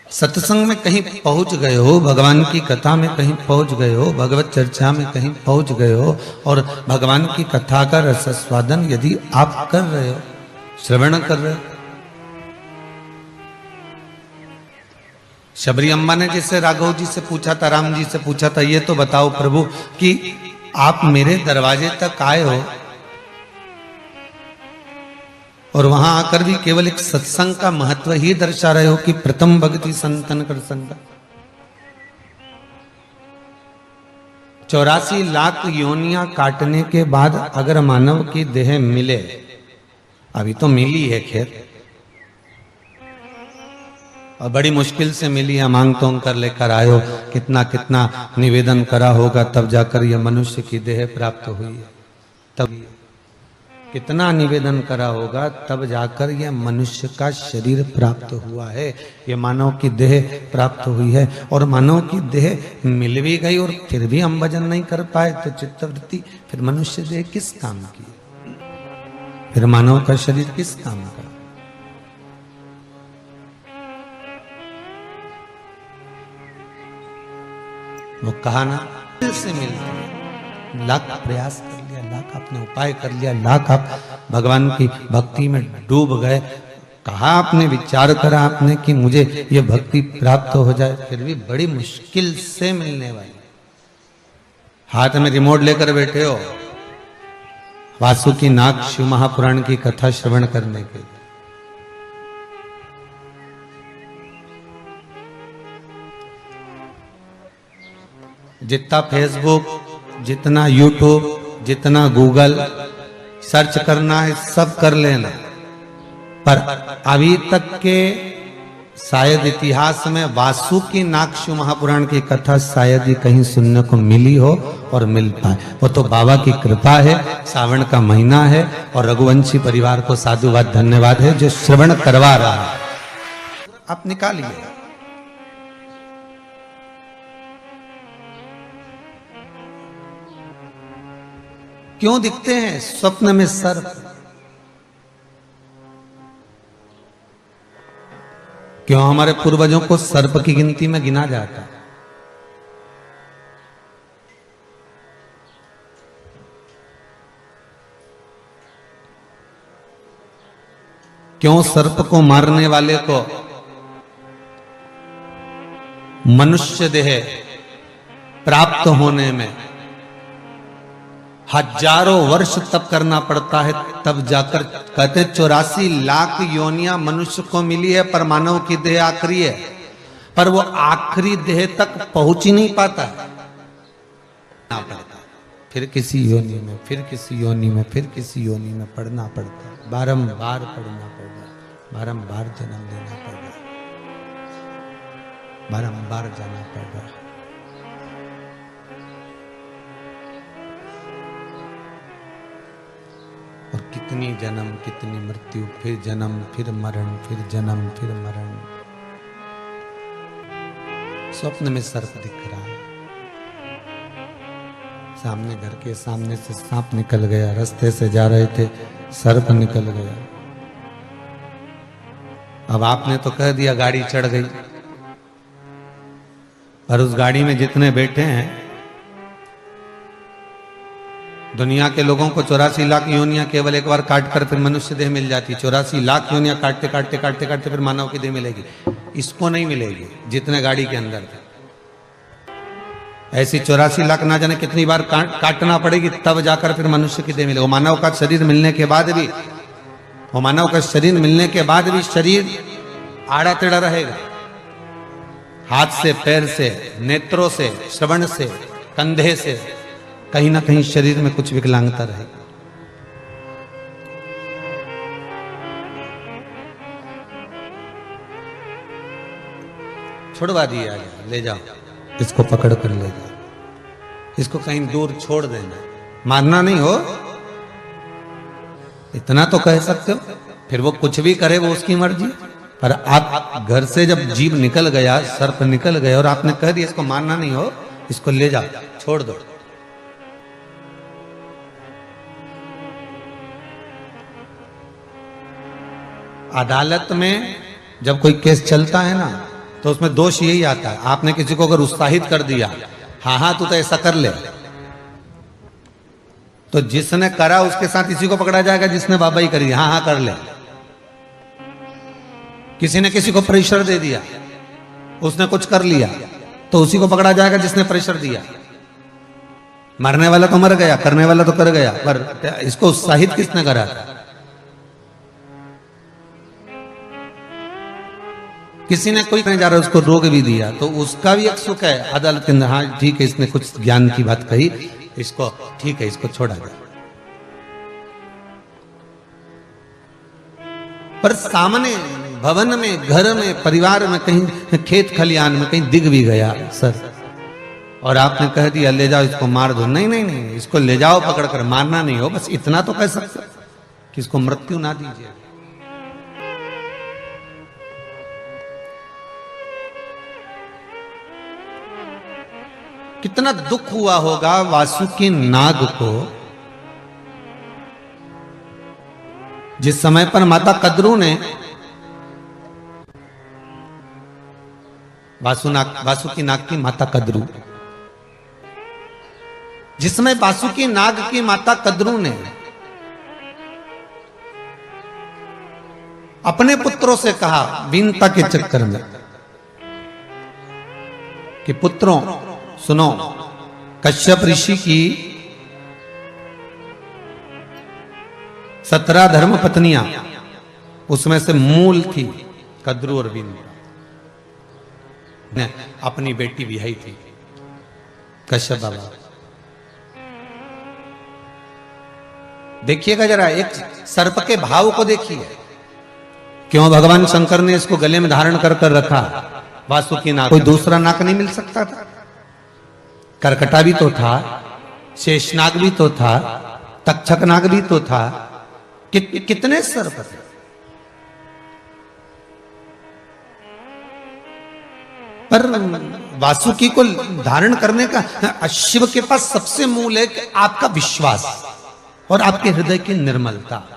सत्संग में कहीं पहुंच गए हो, भगवान की कथा में कहीं पहुंच गए हो, भगवत चर्चा में कहीं पहुंच गए हो, और भगवान की कथा का रसस्वादन यदि आप कर रहे हो, श्रवण कर रहे हो, शबरी अम्मा ने जैसे राघव जी से पूछा था, राम जी से पूछा था, ये तो बताओ प्रभु कि आप मेरे दरवाजे तक आए हो और वहां आकर भी केवल एक सत्संग का महत्व ही दर्शा रहे हो कि प्रथम भक्ति संतन कर संगा। 84 लाख योनियां काटने के बाद अगर मानव की देह मिले, अभी तो मिली है खैर, और बड़ी मुश्किल से मिली है, मांग तोंग कर लेकर आयो, कितना कितना निवेदन करा होगा तब जाकर यह मनुष्य की देह प्राप्त हुई है, तब कितना निवेदन करा होगा तब जाकर यह मनुष्य का शरीर प्राप्त हुआ है, यह मानव की देह प्राप्त हुई है। और मानव की देह मिल भी गई और फिर भी हम भजन नहीं कर पाए तो चित्तवृत्ति, फिर मनुष्य देह किस काम की, फिर मानव का शरीर किस काम का। वो कहा ना, से मिलती है, लाख प्रयास कर लिया, लाख आपने उपाय कर लिया, लाख आप भगवान की भक्ति में डूब गए, कहा आपने, विचार करा आपने कि मुझे ये भक्ति प्राप्त हो जाए, फिर भी बड़ी मुश्किल से मिलने वाली। हाथ में रिमोट लेकर बैठे हो वासुकी नाग शिव महापुराण की कथा श्रवण करने के, जितना फेसबुक, जितना यूट्यूब, जितना गूगल सर्च करना है सब कर लेना, पर अभी तक के शायद इतिहास में वासुकी नागशु महापुराण की कथा शायद ही कहीं सुनने को मिली हो और मिल पाए। वो तो बाबा की कृपा है, सावन का महीना है और रघुवंशी परिवार को साधुवाद धन्यवाद है जो श्रवण करवा रहा है। आप निकालिए। क्यों दिखते हैं स्वप्न में सर्प? क्यों हमारे पूर्वजों को सर्प की गिनती में गिना जाता? क्यों सर्प को मारने वाले को मनुष्य देह प्राप्त होने में हजारों वर्ष तप करना पड़ता है, तब जाकर कहते 84 लाख योनियां मनुष्य को मिली है, पर मानव की देह आखिरी है, पर वो आखिरी देह तक पहुंच ही नहीं पाता है। पड़ता फिर किसी योनि में, फिर किसी योनि में, फिर किसी योनि में पढ़ना पड़ता है, बारंबार पढ़ना पड़ता है, बारंबार जन्म लेना पड़ रहा है, बारंबार जाना पड़ रहा है। और कितनी जन्म, कितनी मृत्यु, फिर जन्म, फिर मरण, फिर जन्म, फिर मरण। स्वप्न में सर्प दिख रहा है, सामने घर के सामने से सांप निकल गया, रास्ते से जा रहे थे सर्प निकल गया। अब आपने तो कह दिया गाड़ी चढ़ गई, पर उस गाड़ी में जितने बैठे हैं दुनिया के लोगों को 84 लाख योनियां केवल एक बार काट कर फिर मनुष्य देह मिल जाती। 84 लाख योनियां काटते काटते काटते काटते फिर मानव की देह मिलेगी, इसको नहीं मिलेगी जितने गाड़ी के अंदर थे। ऐसी 84 लाख ना जाने कितनी बार काटना पड़ेगी तब जाकर फिर मनुष्य की देह मिलेगी। मानव का शरीर मिलने के बाद भी, वो मानव का शरीर मिलने के बाद भी शरीर आड़ा टेढ़ा रहेगा, हाथ से, पैर से, नेत्रों से, श्रवण से, कंधे से, कहीं ना कहीं शरीर में कुछ विकलांगता रहेगी। छुड़वा दिया गया, ले जाओ इसको, पकड़ कर ले जाओ, इसको कहीं दूर छोड़ देना, मारना नहीं हो, इतना तो कह सकते हो। फिर वो कुछ भी करे वो उसकी मर्जी, पर आप घर से जब जीव निकल गया, सर्प निकल गया और आपने कह दिया इसको मारना नहीं हो, इसको ले जाओ, छोड़ दो। अदालत में जब कोई केस चलता है ना, तो उसमें दोष यही आता है, आपने किसी को अगर उत्साहित कर दिया, हाँ हाँ तू तो ऐसा कर ले, तो जिसने करा उसके साथ इसी को पकड़ा जाएगा जिसने बाबाई करी, हाँ हाँ कर ले। किसी ने किसी को प्रेशर दे दिया, उसने कुछ कर लिया, तो उसी को पकड़ा जाएगा जिसने प्रेशर दिया। मरने वाला तो मर गया, करने वाला तो कर गया, पर इसको उत्साहित किसने करा? किसी ने कोई करने जा रहा है उसको रोक भी दिया, तो उसका भी एक सुख है अदालत के अंदर, हाँ ठीक है इसने कुछ ज्ञान की बात कही, इसको ठीक है, इसको छोड़ा जाए। पर सामने भवन में, घर में, परिवार में, कहीं खेत खलियान में कहीं दिख भी गया सर, और आपने कह दिया ले जाओ इसको मार दो, नहीं नहीं नहीं, इसको ले जाओ पकड़ कर, मारना नहीं हो, बस इतना तो कह सकते कि इसको मृत्यु ना दीजिए। कितना दुख हुआ होगा वासुकी नाग को जिस समय पर माता कद्रू ने वासुकी नाग की माता कद्रू, जिसमें वासुकी नाग की माता कद्रू ने अपने पुत्रों से कहा वीनता के चक्कर में कि पुत्रों सुनो, कश्यप ऋषि की 17 धर्म पत्नियां, उसमें से मूल थी कद्रू और वीनता, ने अपनी बेटी विहाई थी कश्यप बाबा। देखिएगा जरा, एक सर्प के भाव को देखिए क्यों भगवान शंकर ने इसको गले में धारण कर कर रखा? वासुकी नाग, कोई दूसरा नाग नहीं मिल सकता था? करकटा भी तो था, शेषनाग भी तो था, तक्षक नाग भी तो था, कितने सर्प थे। पर वासुकी को धारण करने का शिव के पास सबसे मूल है कि आपका विश्वास और आपके हृदय की निर्मलता।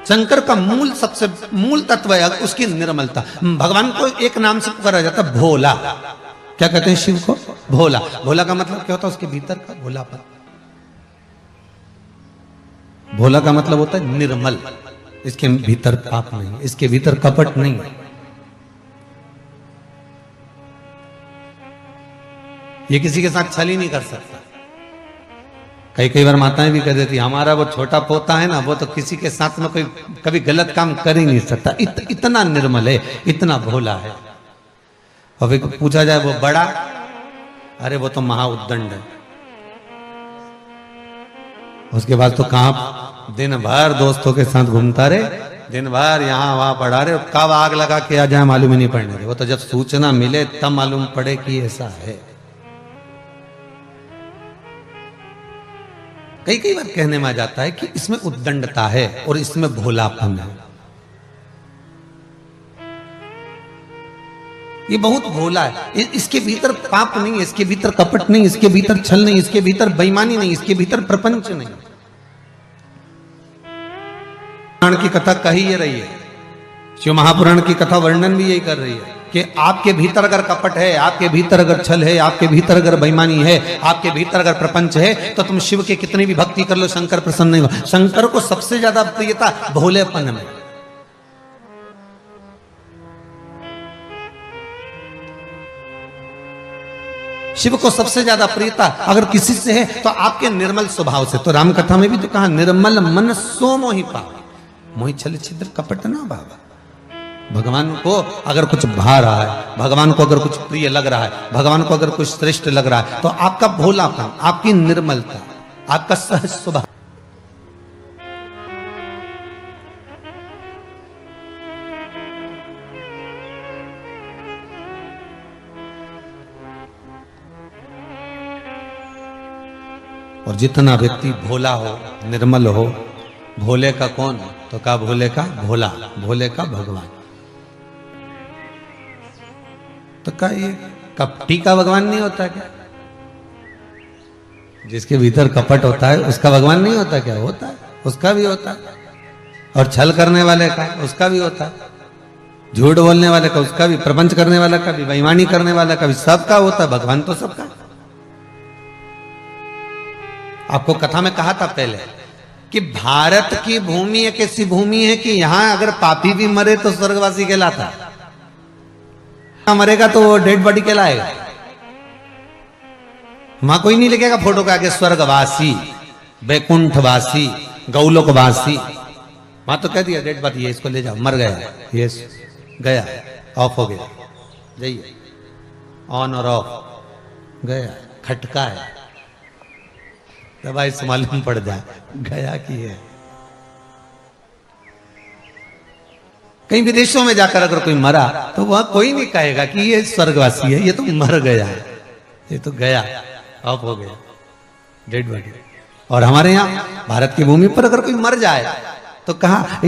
शंकर का मूल सबसे मूल तत्व है उसकी निर्मलता। भगवान को एक नाम से पुकारा जाता है, भोला। क्या कहते हैं शिव को? भोला। भोला का मतलब क्या होता है? उसके भीतर का भोलापन। भोला का मतलब होता है निर्मल, इसके भीतर पाप नहीं, इसके भीतर कपट नहीं। ये किसी के साथ छल ही नहीं कर सकता। कई बार माताएं भी कह देती, हमारा वो छोटा पोता है ना, वो तो किसी के साथ में कोई कभी गलत काम कर ही नहीं सकता, इतना निर्मल है, इतना भोला है। और फिर पूछा जाए वो बड़ा, अरे वो तो महाउद्दंड है। उसके बाद तो कहां दिन भर दोस्तों के साथ घूमता रहे, दिन भर यहां वहां पड़ा रहे, कब आग लगा के आ जाए मालूम ही नहीं पड़ने दे। वो तो जब सूचना मिले तब मालूम पड़े कि ऐसा है। कई बार कहने में आ जाता है कि इसमें उद्दंडता है और इसमें भोलापन है। ये बहुत भोला है, इसके भीतर पाप नहीं है, इसके भीतर कपट नहीं, इसके भीतर छल नहीं, इसके भीतर बेईमानी नहीं, इसके भीतर प्रपंच नहीं। पुराण की कथा कही ये रही है, शिव महापुराण की कथा वर्णन भी यही कर रही है कि आपके भीतर अगर कपट है, आपके भीतर अगर छल है, आपके भीतर अगर बेईमानी है, आपके भीतर अगर प्रपंच है, तो तुम शिव के कितनी भी भक्ति कर लो, शंकर प्रसन्न नहीं हो। शंकर को सबसे ज्यादा प्रियता भोलेपन में। शिव को सबसे ज्यादा प्रियता अगर किसी से है तो आपके निर्मल स्वभाव से। तो राम कथा में भी तो कहा, निर्मल मन सो मोहि पावे, मोहि छल छिद्र कपट ना भावा। भगवान को अगर कुछ भा रहा है, भगवान को अगर कुछ प्रिय लग रहा है, भगवान को अगर कुछ श्रेष्ठ लग रहा है, तो आपका भोलापन, आपकी निर्मलता, आपका सहज स्वभाव। और जितना व्यक्ति भोला हो, निर्मल हो, भोले का कौन? तो का भोले का भोला, भोले का भगवान। तो क्या ये कपटी का भगवान नहीं होता क्या? जिसके भीतर कपट होता है उसका भगवान नहीं होता क्या? होता है, उसका भी होता है। और छल करने वाले का उसका भी होता है, झूठ बोलने वाले का उसका भी, प्रपंच करने वाला का भी, बेईमानी करने वाला का भी, सबका होता है। भगवान तो सबका। आपको कथा में कहा था पहले कि भारत की भूमि एक ऐसी भूमि है कि यहां अगर पापी भी मरे तो स्वर्गवासी कहलाता है, मरेगा तो वो डेड बॉडी कहलाएगा। वहां कोई नहीं लिखेगा फोटो के आगे स्वर्गवासी, बैकुंठवासी, गौलोकवासी। वहां तो कह दिया डेड बॉडी है, इसको ले जाओ, मर गया, ये गया, ऑफ हो गया, जाइए, ऑन और ऑफ, गया, खटका है, दवाई से मालूम पड़ जाए गया कि है। कई विदेशों में जाकर अगर कोई मरा तो वह कोई नहीं कहेगा कि ये स्वर्गवासी है, ये तो मर गया है, ये तो गया, ऑफ हो गया, डेड बॉडी। और हमारे यहाँ भारत की भूमि पर अगर कोई मर जाए तो कहा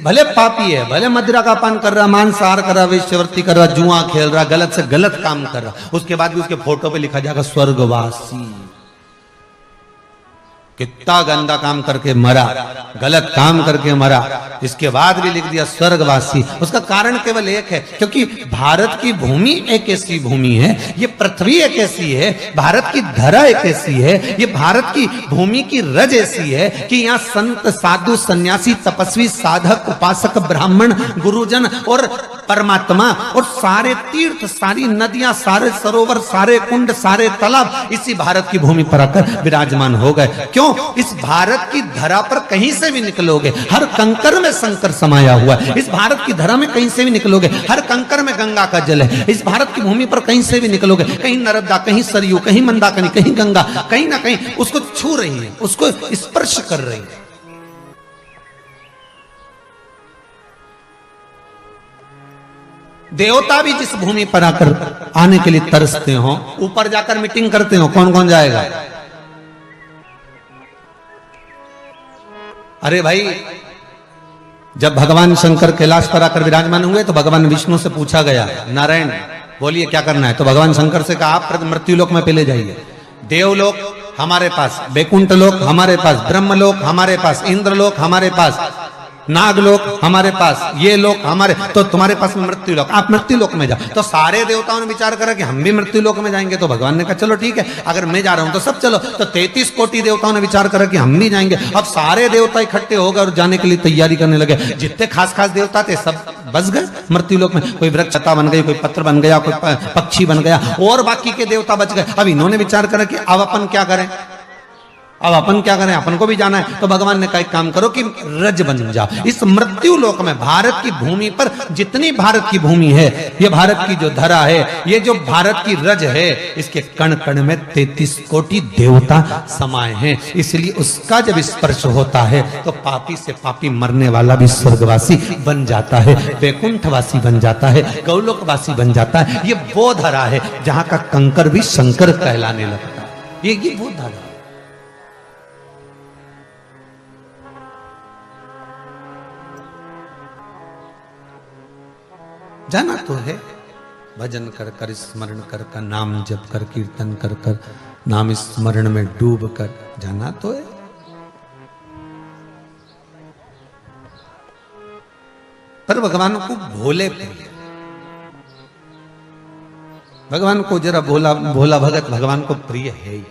भले पापी है, भले मदिरा का पान कर रहा, मांसाहार कर रहा, वेश्यावृत्ति कर रहा, जुआ खेल रहा, गलत से गलत काम कर रहा, उसके बाद भी उसके फोटो पे लिखा जाएगा स्वर्गवासी। कितना गंदा काम करके मरा, गलत काम करके मरा, इसके बाद भी लिख दिया स्वर्गवासी। उसका कारण केवल एक है, क्योंकि भारत की भूमि एक ऐसी भूमि है, ये पृथ्वी एक ऐसी है, भारत की धरा एक ऐसी है, ये भारत की भूमि की रज ऐसी है कि यहाँ संत, साधु, सन्यासी, तपस्वी, साधक, उपासक, ब्राह्मण, गुरुजन और परमात्मा और सारे तीर्थ, सारी नदियां, सारे सरोवर, सारे कुंड, सारे तालाब इसी भारत की भूमि पर आकर विराजमान हो गए। क्यों? इस भारत की धरा पर कहीं से भी निकलोगे, हर कंकर में शंकर समाया हुआ है। इस भारत की धरा में कहीं से भी निकलोगे, हर कंकर में गंगा का जल है। इस भारत की भूमि पर कहीं से भी निकलोगे, कहीं नर्मदा, कहीं सरयू, कहीं मंदाकिनी, कहीं गंगा, कहीं ना कहीं उसको छू रही है, उसको स्पर्श कर रही है। देवता भी जिस भूमि पर आकर आने के लिए तरसते हो, ऊपर जाकर मीटिंग करते हो, कौन कौन जाएगा? अरे भाई, जब भगवान शंकर कैलाश पर आकर विराजमान हुए तो भगवान विष्णु से पूछा गया, नारायण बोलिए क्या करना है? तो भगवान शंकर से कहा आप मृत्युलोक में पहले जाइए। देवलोक हमारे पास, बैकुंठ लोक हमारे पास, ब्रह्मलोक हमारे पास, इंद्रलोक हमारे पास, नागलोक हमारे पास, ये लोक हमारे, तो तुम्हारे पास में मृत्युलोक, आप मृत्युलोक में जाओ। तो सारे देवताओं ने विचार करा कि हम भी मृत्युलोक में जाएंगे। तो भगवान ने कहा चलो ठीक है, अगर मैं जा रहा हूं तो सब चलो। तो 33 कोटि देवताओं ने विचार करा कि हम भी जाएंगे। अब सारे देवता इकट्ठे हो गए और जाने के लिए तैयारी करने लगे। जितने खास खास देवता थे सब बस गए मृत्युलोक में। कोई वृक्षता बन गई, कोई पत्र बन गया, कोई पक्षी बन गया, और बाकी के देवता बच गए। अब इन्होंने विचार करा कि अब अपन क्या करें, अब अपन क्या करें, अपन को भी जाना है। तो भगवान ने कहा एक काम करो कि रज बन जाओ। इस मृत्यु लोक में भारत की भूमि पर जितनी भारत की भूमि है, ये भारत की जो धरा है, ये जो भारत की रज है, इसके कण कण में 33 कोटि देवता समाये हैं। इसलिए उसका जब स्पर्श होता है तो पापी से पापी मरने वाला भी स्वर्गवासी बन जाता है, वैकुंठवासी बन जाता है, गौलोकवासी बन जाता है। ये वो धरा है जहां का कंकर भी शंकर कहलाने लगता है। ये वो धरा। जाना तो है, भजन कर कर स्मरण कर कर, नाम जप कर कीर्तन कर कर, नाम स्मरण में डूब कर, जाना तो है। पर भगवान को भोले प्रिय, भगवान को जरा भोला भोला भगत भगवान को प्रिय है ही।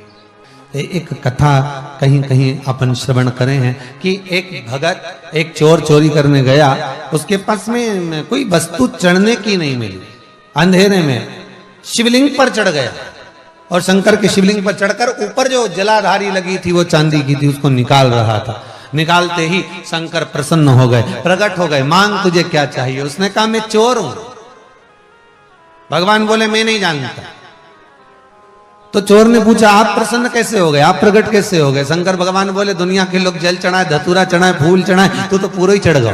एक कथा कहीं कहीं अपन श्रवण करे हैं कि एक भगत एक चोर चोरी करने गया, उसके पास में कोई वस्तु चढ़ने की नहीं मिली। अंधेरे में शिवलिंग पर चढ़ गया और शंकर के शिवलिंग पर चढ़कर ऊपर जो जलाधारी लगी थी वो चांदी की थी, उसको निकाल रहा था। निकालते ही शंकर प्रसन्न हो गए, प्रकट हो गए, मांग तुझे क्या चाहिए? उसने कहा मैं चोर हूं। भगवान बोले मैं नहीं जानता। तो चोर ने पूछा आप प्रसन्न कैसे हो गए, आप प्रकट कैसे हो गए? शंकर भगवान बोले दुनिया के लोग जल चढ़ाए, धतूरा चढ़ाए, फूल चढ़ाए, तू तो पूरा ही चढ़ गया।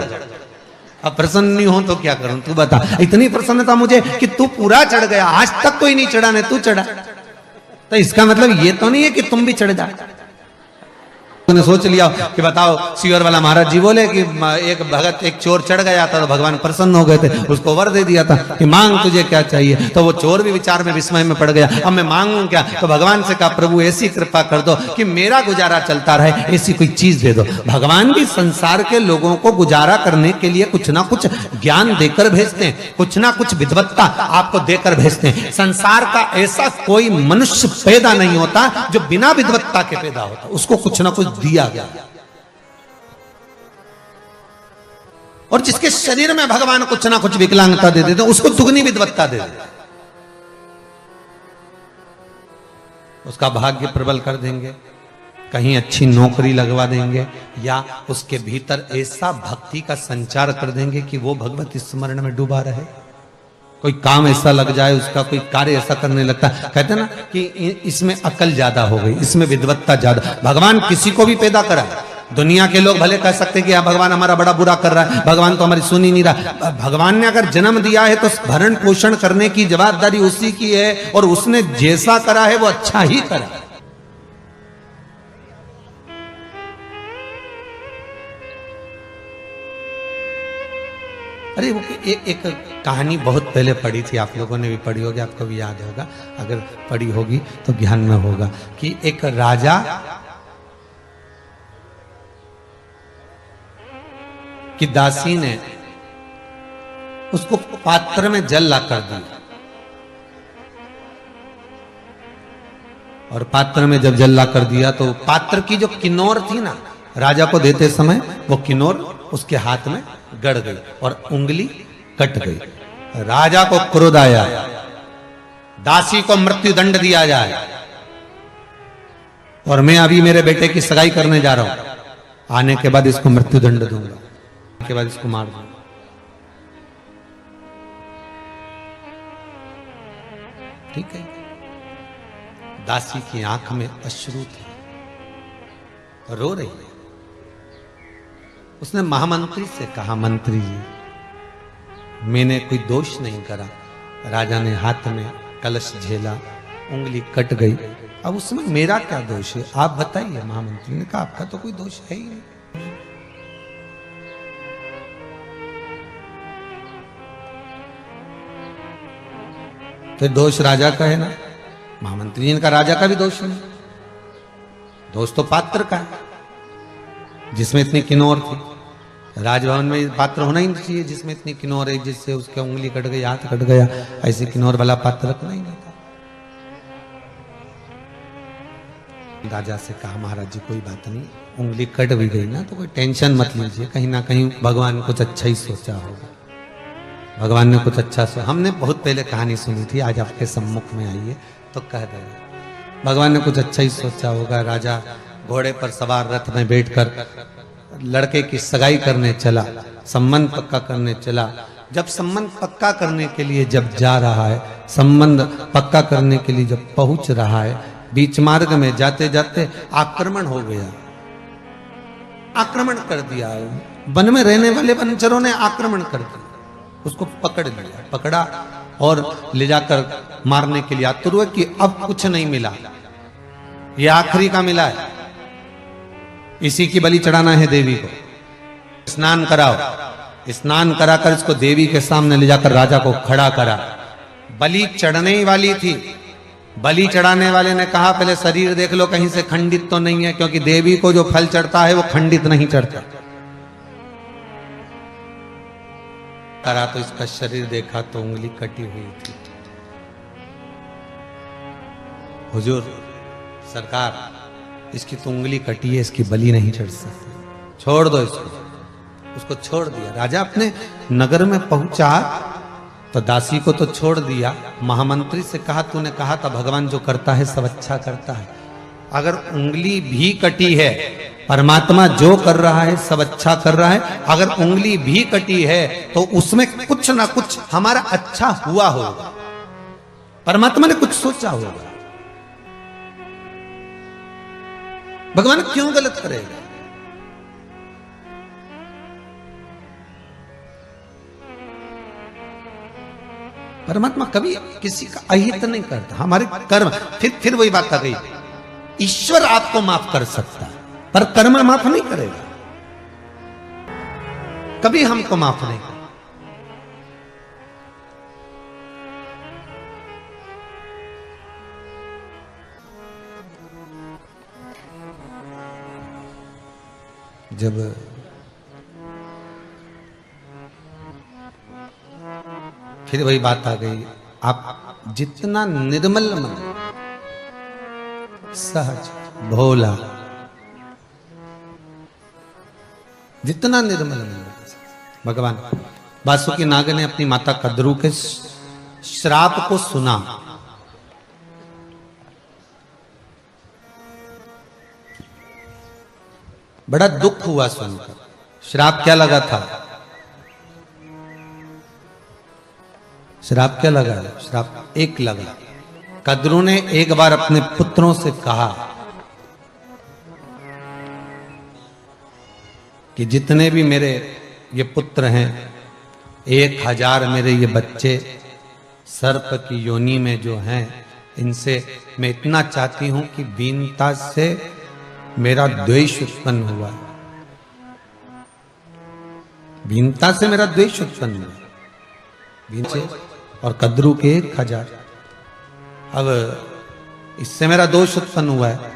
अब प्रसन्न नहीं हो तो क्या करूं, तू बता। इतनी प्रसन्नता मुझे कि तू पूरा चढ़ गया, आज तक कोई नहीं चढ़ा, ने तू चढ़ा। तो इसका मतलब ये तो नहीं है कि तुम भी चढ़ जा। तूने सोच लिया कि बताओ, सीवर वाला महाराज जी बोले कि एक भगत एक चोर चढ़ गया था तो भगवान प्रसन्न हो गए थे, उसको वर दे दिया था कि मांग तुझे क्या चाहिए। तो वो चोर भी विचार में विस्मय में पड़ गया, अब मैं मांगू क्या? तो भगवान से कहा प्रभु ऐसी कृपा कर दो कि मेरा गुजारा चलता रहे, ऐसी कोई चीज दे दो। भगवान भी संसार के लोगों को गुजारा करने के लिए कुछ ना कुछ ज्ञान देकर भेजते हैं, कुछ ना कुछ विद्वत्ता आपको देकर भेजते हैं। संसार का ऐसा कोई मनुष्य पैदा नहीं होता जो बिना विद्वत्ता के पैदा होता, उसको कुछ ना कुछ दिया गया। और जिसके शरीर में भगवान कुछ ना कुछ विकलांगता दे देते, उसको दुगनी विद्वत्ता दे देते, उसका भाग्य प्रबल कर देंगे, कहीं अच्छी नौकरी लगवा देंगे, या उसके भीतर ऐसा भक्ति का संचार कर देंगे कि वो भगवत स्मरण में डूबा रहे। कोई काम ऐसा लग जाए, उसका कोई कार्य ऐसा करने लगता है। कहते हैं ना कि इसमें अकल ज्यादा हो गई, इसमें विद्वत्ता ज्यादा। भगवान किसी को भी पैदा करा, दुनिया के लोग भले कह सकते कि भगवान हमारा बड़ा बुरा कर रहा है, भगवान तो हमारी सुन ही नहीं रहा। भगवान ने अगर जन्म दिया है तो भरण पोषण करने की जवाबदारी उसी की है, और उसने जैसा करा है वो अच्छा ही करा। अरे वो एक कहानी बहुत पहले पढ़ी थी, आप लोगों ने भी पढ़ी होगी, आपको भी याद होगा, अगर पढ़ी होगी तो ध्यान में होगा कि एक राजा की दासी ने उसको पात्र में जल ला कर दिया, और पात्र में जब जल ला कर दिया तो पात्र की जो किन्नौर थी ना, राजा को देते समय वो किन्नौर उसके हाथ में गड़ गई और उंगली कट गई। राजा को क्रोध आया, दासी को मृत्यु दंड दिया जाए, और मैं अभी मेरे बेटे की सगाई करने जा रहा हूं, आने के बाद इसको मृत्यु दंड दूंगा, के बाद इसको मार दूंगा। ठीक है। दासी की आंख में अश्रु थे, रो रही है। उसने महामंत्री से कहा, मंत्री जी मैंने कोई दोष नहीं करा। राजा ने हाथ में कलश झेला, उंगली कट गई। अब उसमें मेरा क्या दोष है, आप बताइए। महामंत्री ने कहा आपका तो कोई दोष है ही नहीं। फिर दोष राजा का है ना। महामंत्री जी ने कहा राजा का भी दोष नहीं, दोष तो पात्र का है, जिसमें इतनी किन्नौर थी। राजभवन में पात्र होना ही नहीं चाहिए जिसमें इतनी किन्नौर है, जिससे उसकी उंगली कट गई, हाथ कट गया, ऐसे किन्नौर वाला पात्र रखना ही नहीं था। राजा से कहा महाराज जी कोई बात नहीं, उंगली कट भी गई ना तो कोई टेंशन मत लीजिए, कहीं ना कहीं भगवान कुछ अच्छा ही सोचा होगा, भगवान ने कुछ अच्छा सोचा। हमने बहुत पहले कहानी सुनी थी, आज आपके सम्मुख में आई है तो कह दे भगवान ने कुछ अच्छा ही सोचा होगा। राजा घोड़े पर सवार रथ में बैठकर लड़के की सगाई करने चला, संबंध पक्का करने चला। जब संबंध पक्का करने के लिए जब जा रहा है, संबंध पक्का करने के लिए जब पहुंच रहा है, बीच मार्ग में जाते जाते आक्रमण हो गया, आक्रमण कर दिया। वन में रहने वाले वनचरों ने आक्रमण कर दिया, उसको पकड़ लिया, पकड़ा और ले जाकर मारने के लिए आतुर हुए कि अब कुछ नहीं मिला, ये आखिरी का मिला है, इसी की बलि चढ़ाना है देवी को। स्नान कराओ, स्नान कराकर इसको देवी के सामने ले जाकर राजा को खड़ा करा। बलि चढ़ने ही वाली थी, बलि चढ़ाने वाले ने कहा पहले शरीर देख लो कहीं से खंडित तो नहीं है, क्योंकि देवी को जो फल चढ़ता है वो खंडित नहीं चढ़ता। करा तो इसका शरीर देखा तो उंगली कटी हुई थी। हुजूर सरकार इसकी तो उंगली कटी है, इसकी बलि नहीं चढ़ सकती, छोड़ दो इसको। उसको छोड़ दिया। राजा अपने नगर में पहुंचा तो दासी को तो छोड़ दिया, महामंत्री से कहा तूने कहा था भगवान जो करता है सब अच्छा करता है, अगर उंगली भी कटी है, परमात्मा जो कर रहा है सब अच्छा कर रहा है, अगर उंगली भी कटी है तो उसमें कुछ ना कुछ हमारा अच्छा हुआ होगा, परमात्मा ने कुछ सोचा होगा। भगवान क्यों गलत करेगा? परमात्मा कभी किसी का अहित नहीं करता, हमारे कर्म। फिर वही बात आ गई, ईश्वर आपको माफ कर सकता है पर कर्म माफ नहीं करेगा, कभी हमको माफ नहीं करेगा। जब फिर वही बात आ गई, आप जितना निर्मल मन, सहज, भोला, जितना निर्मल मन। भगवान वासुकी नाग ने अपनी माता कद्रू के श्राप को सुना, बड़ा दुख हुआ सुनकर। श्राप क्या लगा था? श्राप क्या लगा? श्राप एक लगा, कद्रू ने एक बार अपने पुत्रों से कहा कि जितने भी मेरे ये पुत्र हैं, 1000 मेरे ये बच्चे सर्प की योनि में जो हैं, इनसे मैं इतना चाहती हूं कि बीनता से मेरा द्वेष उत्पन्न हुआ, बीनता से मेरा द्वेष उत्पन्न हुआ, बीनचे और कद्रू के 1000। अब इससे मेरा दोष उत्पन्न हुआ है।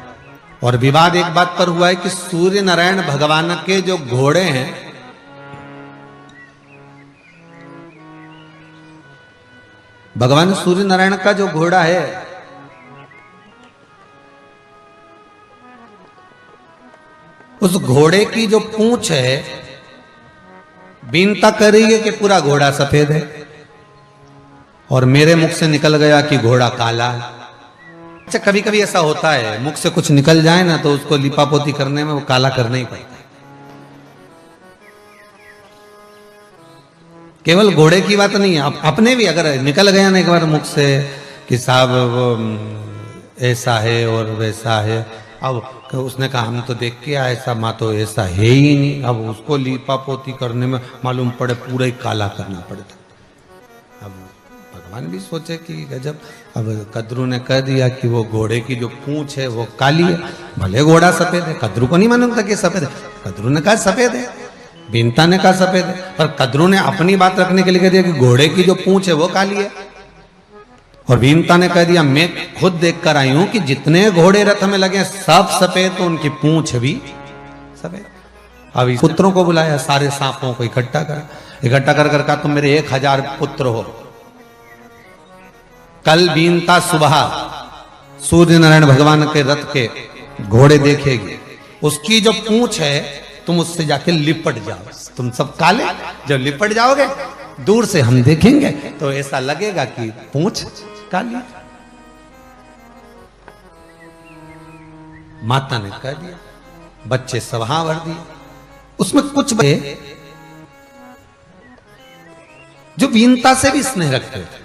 और विवाद एक बात पर हुआ है कि सूर्य नारायण भगवान के जो घोड़े हैं, भगवान सूर्य नारायण का जो घोड़ा है, उस घोड़े की जो पूंछ है, बीनता कर रही है कि पूरा घोड़ा सफेद है, और मेरे मुख से निकल गया कि घोड़ा काला है। अच्छा, कभी कभी ऐसा होता है, मुख से कुछ निकल जाए ना तो उसको लिपापोती करने में वो काला करना ही पड़ता है। केवल घोड़े की बात नहीं है, अपने भी अगर निकल गया ना एक बार मुख से कि साहब वो ऐसा है और वैसा है, अब उसने कहा हम तो देख के आए ऐसा, माँ तो ऐसा है ही नहीं, अब उसको लिपापोती करने में मालूम पड़े पूरा ही काला करना पड़ता। भगवान भी सोचे कि गजब, अब कद्रू ने कह दिया कि वो घोड़े की जो पूंछ है वो काली है, भले घोड़ा सफेद है, कद्रू को नहीं मालूम था कि सफेद है, कद्रू ने कहा सफेद है, बीनता ने कहा सफेद है, पर कद्रू ने अपनी बात रखने के लिए कह दिया कि घोड़े की जो पूंछ है वो काली है। और बीनता ने कह दिया मैं खुद देख कर आई हूं कि जितने घोड़े रथ में लगे सब सफेद, तो उनकी पूंछ भी सफेद। अब इस पुत्रों को बुलाया, सारे सांपों को इकट्ठा कर कहा तुम मेरे 1000 पुत्र हो। कल बीनता सुबह सूर्य नारायण भगवान के रथ के घोड़े देखेगी, उसकी जो पूंछ है तुम उससे जाके लिपट जाओ, तुम सब काले, जब लिपट जाओगे दूर से हम देखेंगे तो ऐसा लगेगा कि पूंछ काली। माता ने कह दिया, बच्चे सभा भर दिए। उसमें कुछ बच्चे जो बीनता से भी स्नेह रखते थे,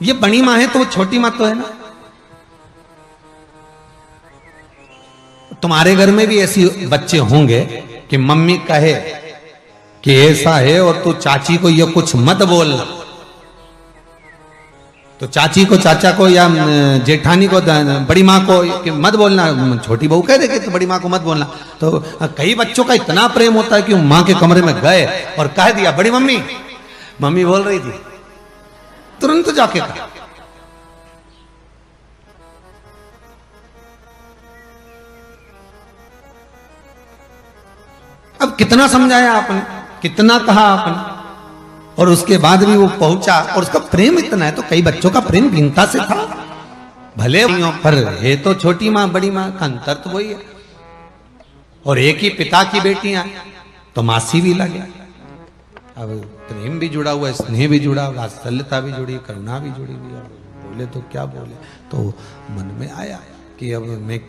ये बड़ी मां है तो वो छोटी मां तो है ना। तुम्हारे घर में भी ऐसी बच्चे होंगे कि मम्मी कहे कि ऐसा है और तू चाची को ये कुछ मत बोलना, तो चाची को, चाचा को या जेठानी को, बड़ी माँ को कि मत बोलना, छोटी बहू कह देगी तो बड़ी माँ को मत बोलना। तो कई बच्चों का इतना प्रेम होता है कि वो माँ के कमरे में गए और कह दिया बड़ी मम्मी, मम्मी बोल रही थी, तुरंत जाके कहा। अब कितना समझाया आपने, कितना कहा आपने, और उसके बाद भी वो पहुंचा, और उसका प्रेम इतना है। तो कई बच्चों का प्रेम बीनता से था, भले पर है तो छोटी माँ बड़ी माँ का अंतर तो वही है। और एक ही पिता की बेटियां तो मासी भी लगे। अब प्रेम भी जुड़ा हुआ है, स्नेह भी जुड़ा, वात्सल्यता भी जुड़ी, करुणा भी जुड़ी हुई। अब बोले तो क्या बोले, तो मन में आया कि अब मैं,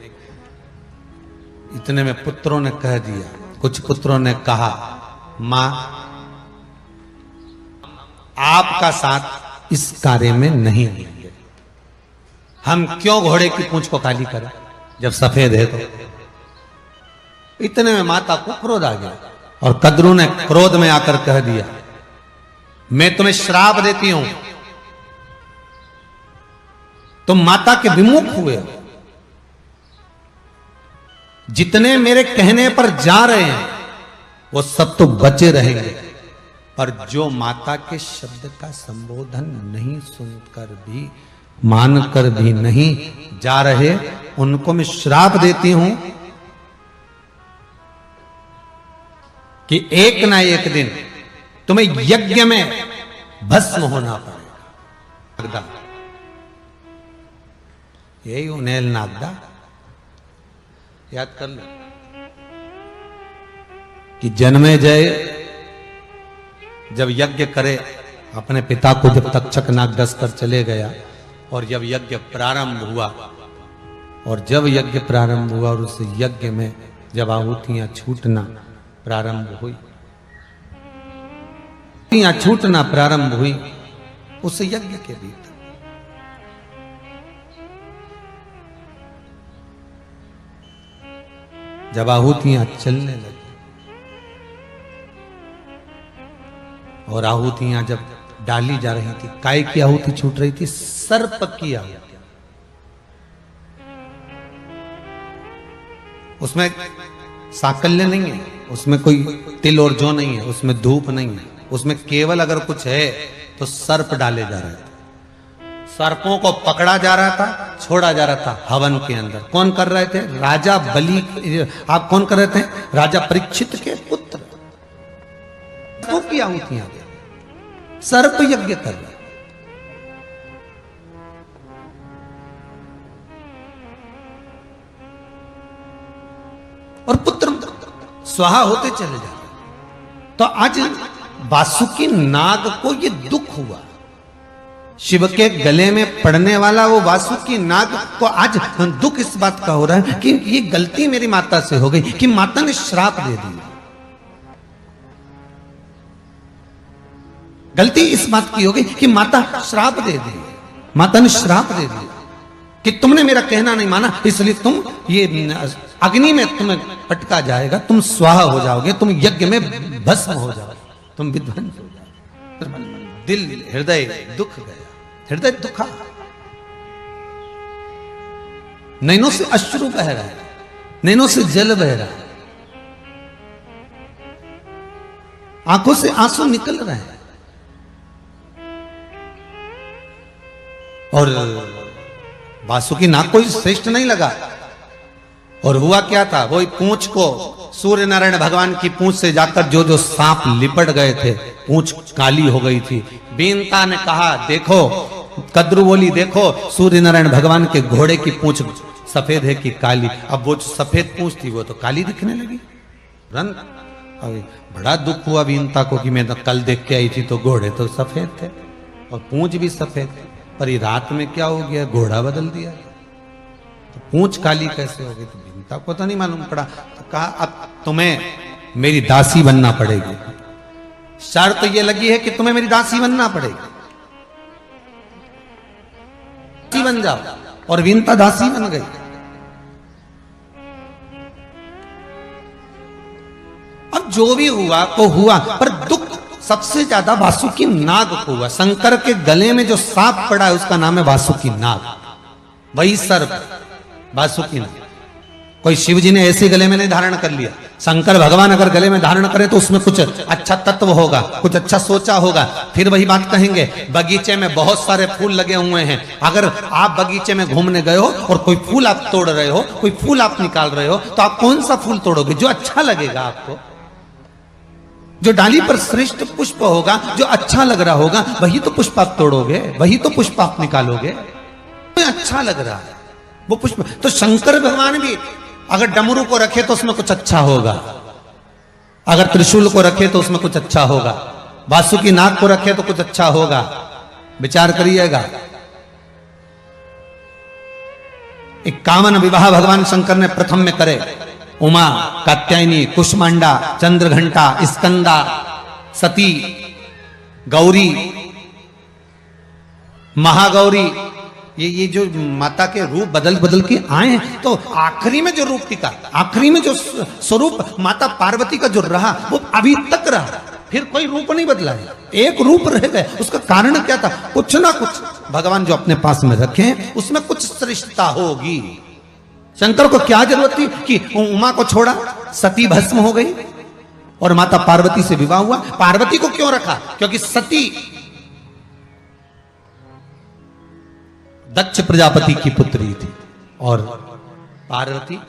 इतने में पुत्रों ने कह दिया, कुछ पुत्रों ने कहा मां आपका साथ इस कार्य में नहीं देंगे, हम क्यों घोड़े की पूंछ को काली करें जब सफेद है तो। इतने में माता को क्रोध आ गया और कद्रू ने क्रोध में आकर कह दिया मैं तुम्हें श्राप देती हूं, तुम माता के विमुख हुए हो, जितने मेरे कहने पर जा रहे हैं वो सब तो बचे रहेंगे, पर जो माता के शब्द का संबोधन नहीं सुनकर भी, मानकर भी नहीं जा रहे, उनको मैं श्राप देती हूं कि एक ना एक दिन तुम्हें यज्ञ में भस्म होना पड़ेगा। यही उन्हेल नागदा, याद कर लो कि जन्मेजय जब यज्ञ करे अपने पिता को, जब तक्षक नाग डस कर चले गया, और जब यज्ञ प्रारंभ हुआ, और जब यज्ञ प्रारंभ हुआ और उस यज्ञ में जब आहुतियां छूटना प्रारंभ हुई, छूटना प्रारंभ हुई उस यज्ञ के भीतर, जब आहुतियां चलने लगी और आहुतियां जब डाली जा रही थी, काय की आहुति छूट रही थी, सर्प की आहुति। उसमें साकल्य नहीं है, उसमें कोई तिल और जौ नहीं है, उसमें धूप नहीं है, उसमें केवल अगर कुछ है तो सर्प डाले जा रहे थे, सर्पों को पकड़ा जा रहा था, छोड़ा जा रहा था हवन के अंदर। कौन कर रहे थे? राजा बलि। आप कौन कर रहे थे? राजा परीक्षित के पुत्र। तो की आहुतियां सर्प यज्ञ कर रहे, और पुत्र स्वाहा होते चले जा रहे। तो आज वासुकी नाग को ये दुख हुआ, शिव के गले में पड़ने वाला वो वासुकी नाग को आज दुख इस बात का हो रहा है कि ये गलती मेरी माता से हो गई, कि माता ने श्राप दे दी। गलती इस बात की हो गई कि माता श्राप दे दी, माता ने श्राप दे दिया कि तुमने मेरा कहना नहीं माना, इसलिए तुम ये अग्नि में तुम्हें पटका जाएगा, तुम स्वाहा हो जाओगे, तुम यज्ञ में भस्म हो जाओगे, तुम विध्वंस हो जाओगे। दिल हृदय दुख गया, हृदय दुखा, नैनों से अश्रु बह रहा है, नैनों से जल बह रहा है, आंखों से आंसू निकल रहे हैं। और वासुकी नाग कोई श्रेष्ठ नहीं लगा। और हुआ क्या था, वो पूंछ को सूर्य नारायण भगवान की पूंछ से जाकर जो जो सांप लिपट गए थे, पूंछ काली हो गई थी। बीनता ने कहा देखो, कद्रू बोली देखो, सूर्य नारायण भगवान के घोड़े की पूंछ सफेद है कि काली। अब वो जो सफेद पूंछ थी वो तो काली दिखने लगी। बड़ा दुख हुआ बीनता को कि मैं तो कल देख के आई थी तो घोड़े तो सफेद थे और पूंछ भी सफेद थे, पर ये रात में क्या हो गया, घोड़ा बदल दिया, तो पूंछ काली कैसे हो गई। तो बीनता को तो नहीं मालूम पड़ा। तो कहा अब तुम्हें मेरी दासी बनना पड़ेगी, शर्त ये लगी है कि तुम्हें मेरी दासी बनना पड़ेगी, दासी बन जाओ। और बीनता दासी बन गई। अब जो भी हुआ तो हुआ, पर दुख सबसे ज्यादा वासुकी नाग को हुआ। शंकर के गले में जो सांप पड़ा है उसका नाम है वासुकी नाग, वही सर्प वासुकी नाग। कोई शिव जी ने ऐसे गले में नहीं धारण कर लिया। शंकर भगवान अगर गले में धारण करें तो उसमें कुछ अच्छा तत्व होगा, कुछ अच्छा सोचा होगा। फिर वही बात कहेंगे, बगीचे में बहुत सारे फूल लगे हुए हैं, अगर आप बगीचे में घूमने गए हो और कोई फूल आप तोड़ रहे हो, कोई फूल आप निकाल रहे हो, तो आप कौन सा फूल तोड़ोगे? जो अच्छा लगेगा आपको, जो डाली पर श्रेष्ठ पुष्प होगा, जो अच्छा लग रहा होगा, वही तो पुष्प आप तोड़ोगे, वही तो पुष्प आप निकालोगे। अच्छा लग रहा है वो पुष्प। तो शंकर भगवान भी अगर डमरू को रखे तो उसमें कुछ अच्छा होगा, अगर त्रिशूल को रखे तो उसमें कुछ अच्छा होगा, वासुकी नाग को रखे तो कुछ अच्छा होगा। विचार करिएगा। एक कामन विवाह भगवान शंकर ने प्रथम में करे। उमा, कात्यायनी, कुष्मांडा, चंद्रघंटा, स्कंदा, सती, गौरी, महागौरी, ये जो माता के रूप बदल बदल के आए हैं, तो आखिरी में जो रूप टिका, आखिरी में जो स्वरूप माता पार्वती का जो रहा वो अभी तक रहा, फिर कोई रूप नहीं बदला है, एक रूप रह गए। उसका कारण क्या था? कुछ ना कुछ भगवान जो अपने पास में रखे हैं उसमें कुछ श्रेष्ठता होगी। शंकर को क्या जरूरत थी कि उमा को छोड़ा, सती भस्म हो गई और माता पार्वती से विवाह हुआ। पार्वती को क्यों रखा? क्योंकि सती दक्ष प्रजापति की पुत्री थी और पार्वती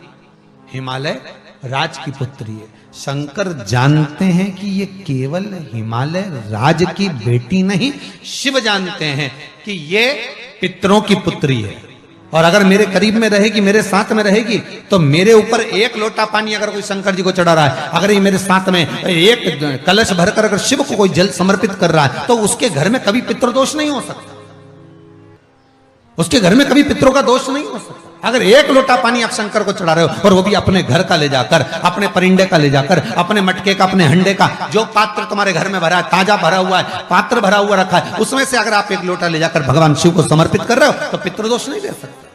हिमालय राज की पुत्री है। शंकर जानते हैं कि ये केवल हिमालय राज की बेटी नहीं, शिव जानते हैं कि ये पितरों की पुत्री है, और अगर मेरे करीब में रहेगी, मेरे साथ में रहेगी, तो मेरे ऊपर एक लोटा पानी अगर कोई शंकर जी को चढ़ा रहा है, अगर ये मेरे साथ में एक कलश भरकर अगर शिव को कोई जल समर्पित कर रहा है, तो उसके घर में कभी पितृदोष नहीं हो सकता, उसके घर में कभी पितरों का दोष नहीं हो सकता। अगर एक लोटा पानी आप शंकर को चढ़ा रहे हो, और वो भी अपने घर का ले जाकर, अपने परिंडे का ले जाकर, अपने मटके का, अपने हंडे का, जो पात्र तुम्हारे घर में भरा है, ताजा भरा हुआ है, पात्र भरा हुआ रखा है, उसमें से अगर आप एक लोटा ले जाकर भगवान शिव को समर्पित कर रहे हो, तो पितृदोष नहीं ले सकते।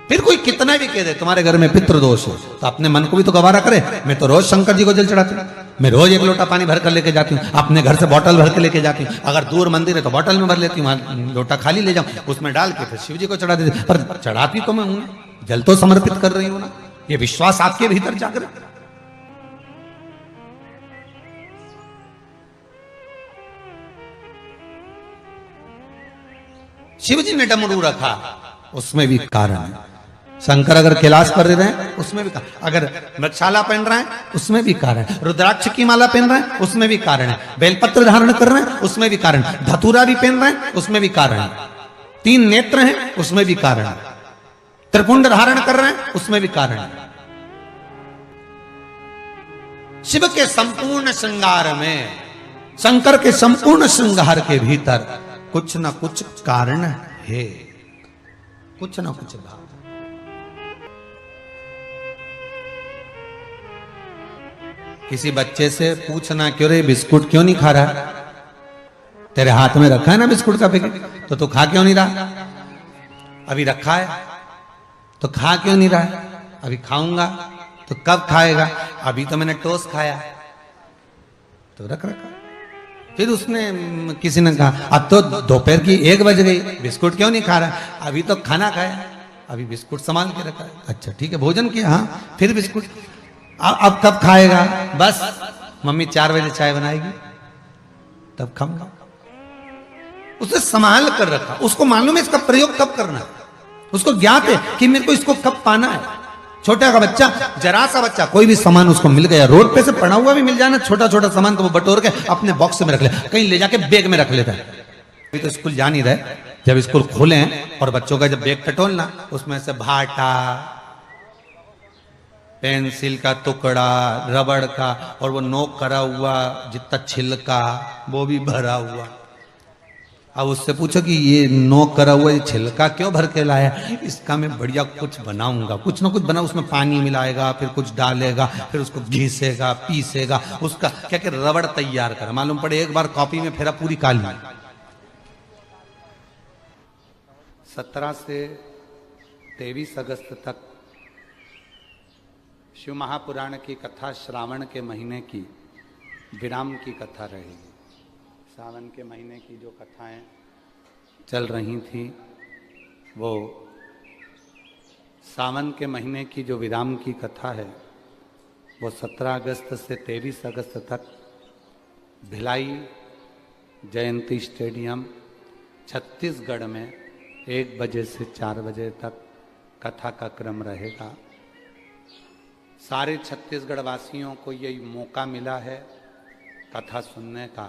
फिर कोई कितना भी कह दे तुम्हारे घर में पितृदोष है, तो अपने मन को भी तो गवारा करे। मैं तो रोज शंकर जी को जल चढ़ाती हूँ, मैं रोज एक लोटा पानी भर कर लेके जाती हूँ, अपने घर से बोतल भर के लेके जाती हूँ, अगर दूर मंदिर है तो बोतल में भर लेती हूँ, लोटा खाली ले जाऊँ, उसमें डाल के फिर शिव जी को चढ़ा देती। पर चढ़ाती तो मैं हूं, जल तो समर्पित कर रही हूँ ना। ये विश्वास आपके भीतर जागृत। शिव जी ने डमरू रखा, उसमें भी कारण है। शंकर अगर कैलाश पर रह रहे हैं उसमें भी कारण, अगर मृगशाला पहन रहे हैं उसमें भी कारण है, रुद्राक्ष की माला पहन रहे हैं उसमें भी कारण है, बेलपत्र धारण कर रहे हैं उसमें भी कारण है, धतूरा भी पहन रहे हैं उसमें भी कारण है, 3 नेत्र हैं उसमें भी कारण है, त्रिपुंड धारण कर रहे हैं उसमें भी कारण है। शिव के संपूर्ण श्रृंगार में, शंकर के संपूर्ण श्रृंगार के भीतर कुछ ना कुछ कारण है, कुछ ना कुछ बात। किसी बच्चे से पूछना, क्यों रे बिस्कुट क्यों नहीं खा रहा? तेरे हाथ में रखा है ना बिस्कुट का पैकेट, तो तू खा क्यों नहीं रहा? अभी रखा है तो खा क्यों नहीं रहा? अभी खाऊंगा तो कब खाएगा? अभी तो मैंने टोस्ट खाया, तो रख रखा। फिर उसने किसी ने कहा अब तो दोपहर की 1 बज गई, बिस्कुट क्यों नहीं खा रहा? अभी तो खाना खाया, अभी बिस्कुट संभाल के रखा है। अच्छा ठीक है, भोजन किया, हाँ फिर बिस्कुट। अब कब खाएगा? बस मम्मी 4 बजे चाय बनाएगी तब खाऊंगा। उसे संभाल कर रखा, उसको मालूम है इसका प्रयोग कब करना है, उसको ज्ञात है कि मेरे को इसको कब पाना है। छोटा का बच्चा, जरा सा बच्चा, कोई भी सामान उसको मिल गया, रोड पे से पड़ा हुआ भी मिल जाए ना छोटा छोटा सामान, तो वो बटोर के अपने बॉक्स में रख ले, कहीं ले जाके बैग में रख लेता है। अभी तो स्कूल जा नहीं रहे, जब स्कूल खोले और बच्चों का जब बैग टटोलना, उसमें से भाटा, पेंसिल का टुकड़ा, रबड़ का, और वो नोक करा हुआ जितना छिलका वो भी भरा हुआ। अब उससे पूछो कि ये नोक करा हुआ ये छिलका क्यों भर के लाया? इसका मैं बढ़िया कुछ बनाऊंगा, कुछ ना कुछ बना, उसमें पानी मिलाएगा, फिर कुछ डालेगा, फिर उसको घिसेगा, पीसेगा, उसका क्या क्या रबड़ तैयार कर। मालूम पड़े एक बार कॉपी में फेरा पूरी काली। 17 से 23 अगस्त तक शिव महापुराण की कथा श्रावण के महीने की विराम की कथा रहेगी। सावन के महीने की जो कथाएं चल रही थी, वो सावन के महीने की जो विराम की कथा है वो 17 अगस्त से 23 अगस्त तक भिलाई जयंती स्टेडियम छत्तीसगढ़ में 1 बजे से 4 बजे तक कथा का क्रम रहेगा। सारे छत्तीसगढ़ वासियों को यही मौका मिला है कथा सुनने का।